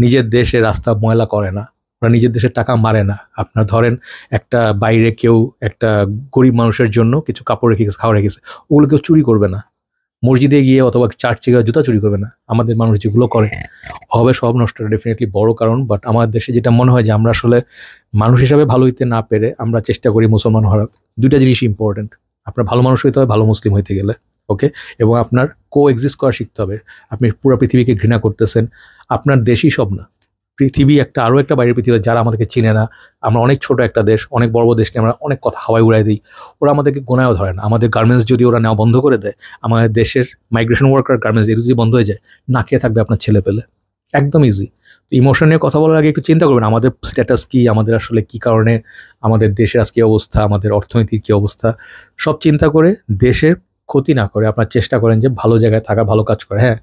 নিজের দেশে রাস্তা ময়লা করে না, ওরা নিজের দেশের টাকা মারে না। আপনার ধরেন একটা বাইরে কেউ একটা গরিব মানুষের জন্য কিছু কাপড় রেখে গেছে, খাওয়া রেখেছে, ওগুলো কেউ চুরি করবে না। মসজিদে গিয়ে অথবা চার্চে গিয়ে জুতা চুরি করবে না। আমাদের মানুষ যেগুলো করে হবে সব নষ্ট, ডেফিনেটলি বড় কারণ। বাট আমার দেশে যেটা মনে হয় যে আমরা আসলে মানুষ হিসাবে ভালো হইতে না পেরে আমরা চেষ্টা করি মুসলমান হওয়ার। দুইটা জিনিস ইম্পর্টেন্ট, আপনার ভালো মানুষ হইতে হবে ভালো মুসলিম হইতে গেলে, ওকে? এবং আপনার কো এক্সিস্ট করা শিখতে হবে। আপনি পুরো পৃথিবীকে ঘৃণা করতেছেন, আপনার দেশই সব না, পৃথিবী একটা আরও একটা বাইরের পৃথিবী যারা আমাদেরকে চিনে না। আমরা অনেক ছোট একটা দেশ, অনেক বড় দেশ নিয়ে আমরা অনেক কথা হাওয়ায় উড়াই দিই, ওরা আমাদেরকে গোনায়ও ধরে না। আমাদের গার্মেন্টস যদি ওরা নেওয়া বন্ধ করে দেয়, আমাদের দেশের মাইগ্রেশন ওয়ার্কার গার্মেন্টস এগুলো যদি বন্ধ হয়ে যায়, না খেয়ে থাকবে আপনার ছেলে পেলে, একদম ইজি। তো ইমোশন নিয়ে কথা বলার আগে একটু চিন্তা করবেন আমাদের স্ট্যাটাস কী, আমাদের আসলে কী কারণে আমাদের দেশের আজকে অবস্থা, আমাদের অর্থনীতির কী অবস্থা, সব চিন্তা করে দেশের ক্ষতি না করে আপনার চেষ্টা করেন যে ভালো জায়গায় থাকা, ভালো কাজ করে। হ্যাঁ,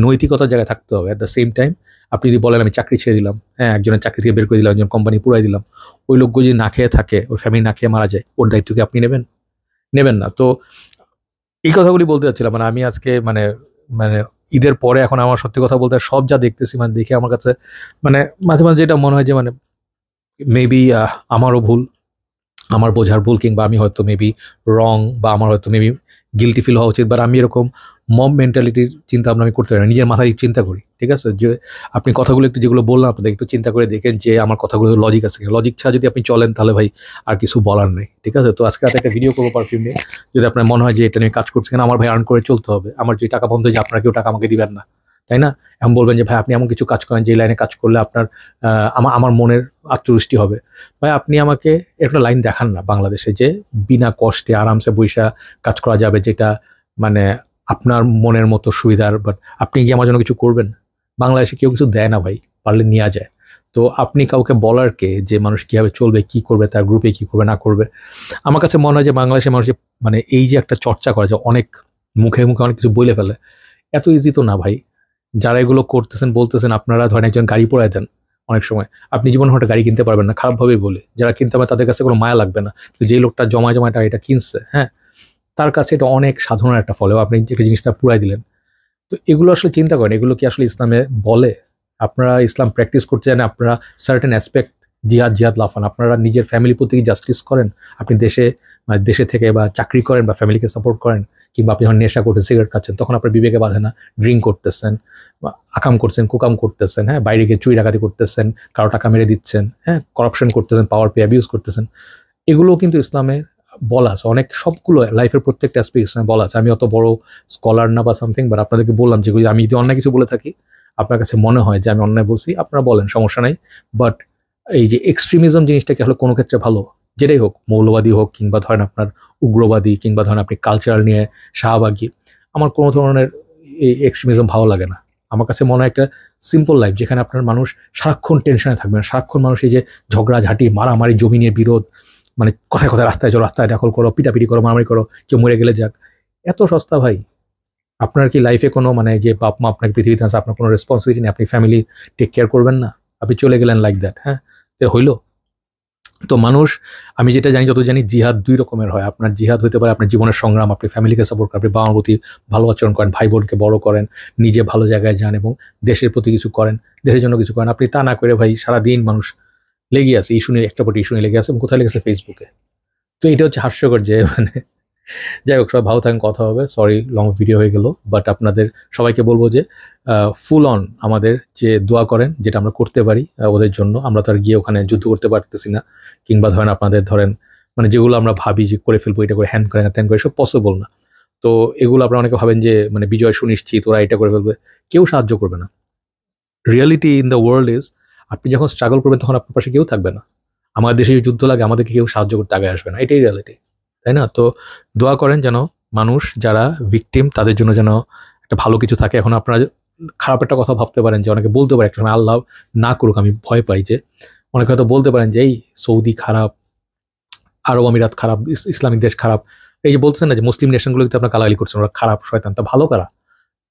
নৈতিকতার জায়গায় থাকতে হবে। অ্যাট দ্য সেম টাইম আপনি যদি বলেন আমি চাকরি ছেড়ে দিলাম, হ্যাঁ, একজনের চাকরি থেকে বের করে দিলাম, একজন কোম্পানি পুরাই দিলাম, ওই লোকগুলো যদি না খেয়ে থাকে, ওর ফ্যামিলি না খেয়ে মারা যায়, ওর দায়িত্ব কি আপনি নেবেন? নেবেন না। তো এই কথাগুলি বলতে চাচ্ছিলাম। মানে আমি আজকে মানে মানে ঈদের পরে এখন আমার সত্যি কথা বলতে সব যা দেখতেছি, মানে দেখে আমার কাছে মানে মাঝে মাঝে যেটা মনে হয় যে মানে মেবি আমারও ভুল, আমার বোঝার ভুল, কিংবা আমি হয়তো মেবি রং, বা আমার হয়তো মেবি গিলটি ফিল হওয়া উচিত। বাট আমি এরকম মব মেন্টালিটির চিন্তা ভাবনা আমি করতে পারি না, নিজের মাথায় চিন্তা করি, ঠিক আছে? যে আপনি কথাগুলো একটু যেগুলো বললাম আপনাদের একটু চিন্তা করে দেখেন যে আমার কথাগুলো লজিক আছে কিনা। লজিক ছাড়া যদি আপনি চলেন তাহলে ভাই আর কিছু বলার নেই, ঠিক আছে? তো আজকে রাতে একটা ভিডিও করবো পারফিউম নিয়ে, যদি আপনার মনে হয় যে এটা নিয়ে কাজ করছে কেন, আমার ভাই আর্ন করে চলতে হবে। আমার যে টাকা বন্ধ হয়ে যায়, আপনার কেউ টাকা আমাকে দিবেন না, তাই না? এমন বলবেন যে ভাই আপনি এমন কিছু কাজ করেন যে লাইনে কাজ করলে আপনার আমার মনের আত্মতুষ্টি হবে। ভাই আপনি আমাকে একটা লাইন দেখান না বাংলাদেশে যে বিনা কষ্টে আরামসে বইসা কাজ করা যাবে, যেটা মানে আপনার মনের মতো সুবিধার। বাট আপনি কি আমার জন্য কিছু করবেন? বাংলাদেশে কেউ কিছু দেয় না ভাই, পারলে নেওয়া যায়। তো আপনি কাউকে বলার কে যে মানুষ কীভাবে চলবে, কী করবে, তার গ্রুপে কী করবে না করবে? আমার কাছে মনে হয় যে বাংলাদেশের মানুষের মানে এই যে একটা চর্চা করে যে অনেক মুখে মুখে অনেক কিছু বলে ফেলে, এত ইজি তো না ভাই। যারা এগুলো করতেছেন বলতেছেন, আপনারা ধরেন একজন গাড়ি পোড়ায় দেন, অনেক সময় আপনি জীবনে হয়তো গাড়ি কিনতে পারবেন না, খারাপভাবেই বলে, যারা কিনতে পারে তাদের কাছে কোনো মায়া লাগবে না। কিন্তু যেই লোকটা জমায় জমায় এটা কিনছে, হ্যাঁ, তার কাছে এটা অনেক সাধারণ একটা ফলে, আপনি একটা জিনিসটা পুরাই দিলেন। তো এগুলো আসলে চিন্তা করেন, এগুলো কি আসলে ইসলামে বলে? আপনারা ইসলাম প্র্যাকটিস করতে জানেন, আপনারা সার্টেন অ্যাসপেক্ট জিহাদ লাফান, আপনারা নিজের ফ্যামিলি প্রতি জাস্টিস করেন, আপনি দেশে মানে দেশে থেকে বা চাকরি করেন বা ফ্যামিলিকে সাপোর্ট করেন, কিংবা আপনি যখন নেশা করতেন, সিগারেট খাচ্ছেন, তখন আপনার বিবেকে বাধে না? ড্রিঙ্ক করতেছেন বা আকাম করছেন, কুকাম করতেছেন, হ্যাঁ, বাইরে গিয়ে চুরি ডাকাতি করতেছেন, কারো টাকা মেরে দিচ্ছেন, হ্যাঁ, করাপশন করতেছেন, পাওয়ার পে অ্যাবিউজ করতেছেন, এগুলোও কিন্তু ইসলামে বলা আছে। অনেক সবগুলো লাইফের প্রত্যেকটা অ্যাসপেক্ট ইসলামে বলা আছে। আমি অত বড় স্কলার না বা সামথিং, বাট আপনাদেরকে বললাম যেগুলো, আমি যদি অন্যায় কিছু বলে থাকি, আপনার কাছে মনে হয় যে আমি অন্যায় বলছি, আপনারা বলেন, সমস্যা নাই। বাট এই যে এক্সট্রিমিজম জিনিসটাকে আসলে কোনো ক্ষেত্রে ভালো, যেটাই হোক, মৌলবাদী হোক কিংবা ধরেন আপনার উগ্রবাদী, কিংবা ধরেন আপনি কালচারাল নিয়ে শাহবাগী, আমার কোনো ধরনের এই এক্সট্রিমিজম ভালো লাগে না। আমার কাছে মনে হয় একটা সিম্পল লাইফ যেখানে আপনার মানুষ সারাক্ষণ টেনশনে থাকবে না, সারাক্ষণ মানুষ এই যে ঝগড়াঝাঁটি, মারামারি, জমি নিয়ে বিরোধ, মানে কথায় কথায় রাস্তায় চলো, রাস্তায় দখল করো, পিটাপিটি করো, মারামারি করো, কেউ মরে গেলে যাক, এত সস্তা ভাই। আপনার কি লাইফে কোনো মানে যে বাপ মা আপনাকে পৃথিবীতে আছে, আপনার কোনো রেসপন্সিবিলিটি নেই, আপনি ফ্যামিলি টেক কেয়ার করবেন না, আপনি চলে গেলেন লাইক দ্যাট, হ্যাঁ, তো হইলো? তো মানুষ, আমি যেটা জানি, যত জানি, জিহাদ দুই রকমের হয়। আপনার জিহাদ হতে পারে আপনার জীবনের সংগ্রাম, আপনি ফ্যামিলিকে সাপোর্ট করেন, আপনি বাবার প্রতি ভালো আচরণ করেন, ভাই বোনকে বড় করেন, নিজে ভালো জায়গায় যান এবং দেশের প্রতি কিছু করেন, দেশের জন্য কিছু করেন। আপনি তা না করে ভাই সারাদিন মানুষ লেগে আছে ইস্যু নিয়ে, একটা পর ইস্যু নিয়ে লেগে আছে, এবং কোথায় লেগেছে? ফেসবুকে। তো এটা হচ্ছে হাস্যকর যে মানে যাই হোক, সবাই ভালো থাকেন, কথা হবে। সরি লং ভিডিও হয়ে গেল, বাট আপনাদের সবাইকে বলবো যে ফুল অন আমাদের যে দোয়া করেন, যেটা আমরা করতে পারি ওদের জন্য। আমরা তো আর গিয়ে ওখানে যুদ্ধ করতে পারতেছি না, কিংবা ধরেন আপনাদের ধরেন মানে যেগুলো আমরা ভাবি যে করে ফেলবো, এটা করে, হ্যান করে না ত্যান করে, সব পসিবল না। তো এগুলো আপনারা অনেকে ভাবেন যে মানে বিজয় সুনিশ্চিত, ওরা এটা করে ফেলবে, কেউ সাহায্য করবে না। Reality in the world is, আপনি যখন স্ট্রাগল করবেন তখন আপনার পাশে কেউ থাকবে না। আমাদের দেশে যুদ্ধ লাগে, আমাদেরকে কেউ সাহায্য করতে আগে আসবে না, এটাই রিয়ালিটি, তাই না? তো দোয়া করেন যেন মানুষ যারা ভিকটিম তাদের জন্য যেন একটা ভালো কিছু থাকে। এখন আপনারা খারাপ একটা কথা ভাবতে পারেন, যে অনেকে বলতে পারে, একটা সময় আল্লাহ না করুক, আমি ভয় পাই যে অনেকে হয়তো বলতে পারেন যে এই সৌদি খারাপ, আরব আমিরাত খারাপ, ইসলামিক দেশ খারাপ, এই যে বলছেন না যে মুসলিম নেশনগুলো কিন্তু আপনার গালাগালি করছেন ওরা খারাপ শয়তান, তা ভালো কারা?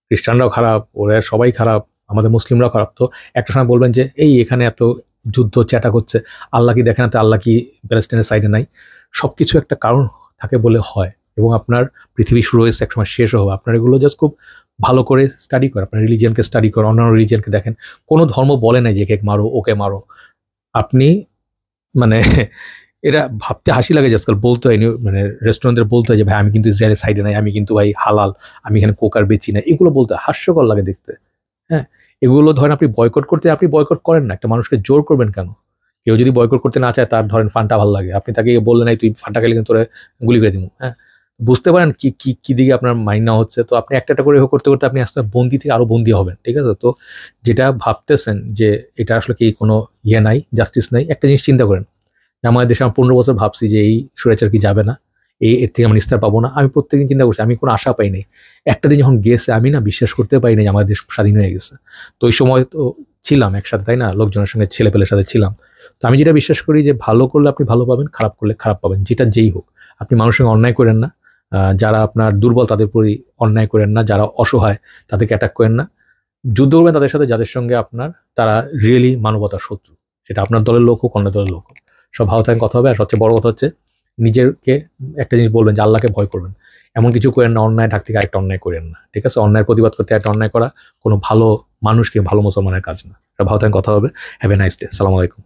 খ্রিস্টানরাও খারাপ, ওরা সবাই খারাপ, আমাদের মুসলিমরাও খারাপ। তো একটা সময় বলবেন যে এই এখানে এত যুদ্ধ চ্যাটা করছে, আল্লাহ কি দেখে না? তো আল্লাহ কি প্যালেস্টাইনের সাইডে নাই? সব কিছু একটা কারণ থাকে বলে হয়, এবং আপনার পৃথিবী শুরু হয়েছে একসময় শেষও হবে। আপনার এগুলো জাস্ট খুব ভালো করে স্টাডি করে, আপনার রিলিজিয়ানকে স্টাডি করে, অন্যান্য রিলিজিয়ানকে দেখেন। কোনো ধর্ম বলে নাই যে একে মারো ওকে মারো। আপনি মানে এটা ভাবতে হাসি লাগে যে আজকাল বলতে হয়, মানে রেস্টুরেন্টের বলতে হয় যে ভাই আমি কিন্তু ইসরায়েলের সাইডে নাই, আমি কিন্তু ভাই হালাল, আমি এখানে কোকার বেচি না, এগুলো বলতে হয়, হাস্যকর লাগে দেখতে। হ্যাঁ, এগুলো ধরেন আপনি বয়কট করতে, আপনি বয়কট করেন না, একটা মানুষকে জোর করবেন কেন? কেউ যদি বয়কট করতে না চায়, তার ধরেন ফানটা ভালো লাগে, আপনি তাকে বললেন নাই তুই ফানটা খেলে কিন্তু তোরে গুলি করে দিব। হ্যাঁ, বুঝতে পারেন কি কি কি দিকে আপনার মাইন্ড নেওয়া হচ্ছে। তো আপনি একটা একটা করে করতে করতে আপনি আস্তে বন্দি থেকে আরো বন্দি হবেন, ঠিক আছে? তো যেটা ভাবতেছেন যে এটা আসলে কি কোনো ইয়ে নাই, জাস্টিস নাই, একটা জিনিস চিন্তা করেন যে আমাদের দেশে আমি 15 বছর ভাবছি যে এই স্বৈরাচার কি যাবে না, এর থেকে আমি নিস্তার পাবো না। আমি প্রত্যেকদিন চিন্তা করছি, আমি কোনো আশা পাই নাই। একটা দিন যখন গেছে, আমি না বিশ্বাস করতে পারি নাই যে আমাদের দেশ স্বাধীন হয়ে গেছে। তো ওই সময় তো ছিলাম একসাথে, তাই না? লোকজনের সঙ্গে, ছেলেপেলের সাথে ছিলাম। তো আমি যেটা বিশ্বাস করি যে ভালো করলে আপনি ভালো পাবেন, খারাপ করলে খারাপ পাবেন, যেটা যেই হোক। আপনি মানুষের সঙ্গে অন্যায় করেন না, যারা আপনার দুর্বল তাদের প্রতি অন্যায় করেন না, যারা অসহায় তাদেরকে অ্যাটাক করেন না। যুদ্ধ করবেন তাদের সাথে যাদের সঙ্গে আপনার তারা রিয়েলি মানবতার শত্রু, সেটা আপনার দলের লোক হোক, অন্য দলের লোক হোক। সব ভালো থাকেন, কথা হবে। আর সবচেয়ে বড় কথা হচ্ছে নিজেকে একটা জিনিস বলবেন যে আল্লাহকে ভয় করবেন। এমন কিছু করেন না, অন্যায় ঢাক থেকে আরেকটা অন্যায় করেন না, ঠিক আছে? অন্যায়ের প্রতিবাদ করতে একটা অন্যায় করা কোনো ভালো মানুষকে, ভালো মুসলমানের কাজ না। ভালো থাকেন, কথা হবে। Have a nice day. সালাম আলাইকুম।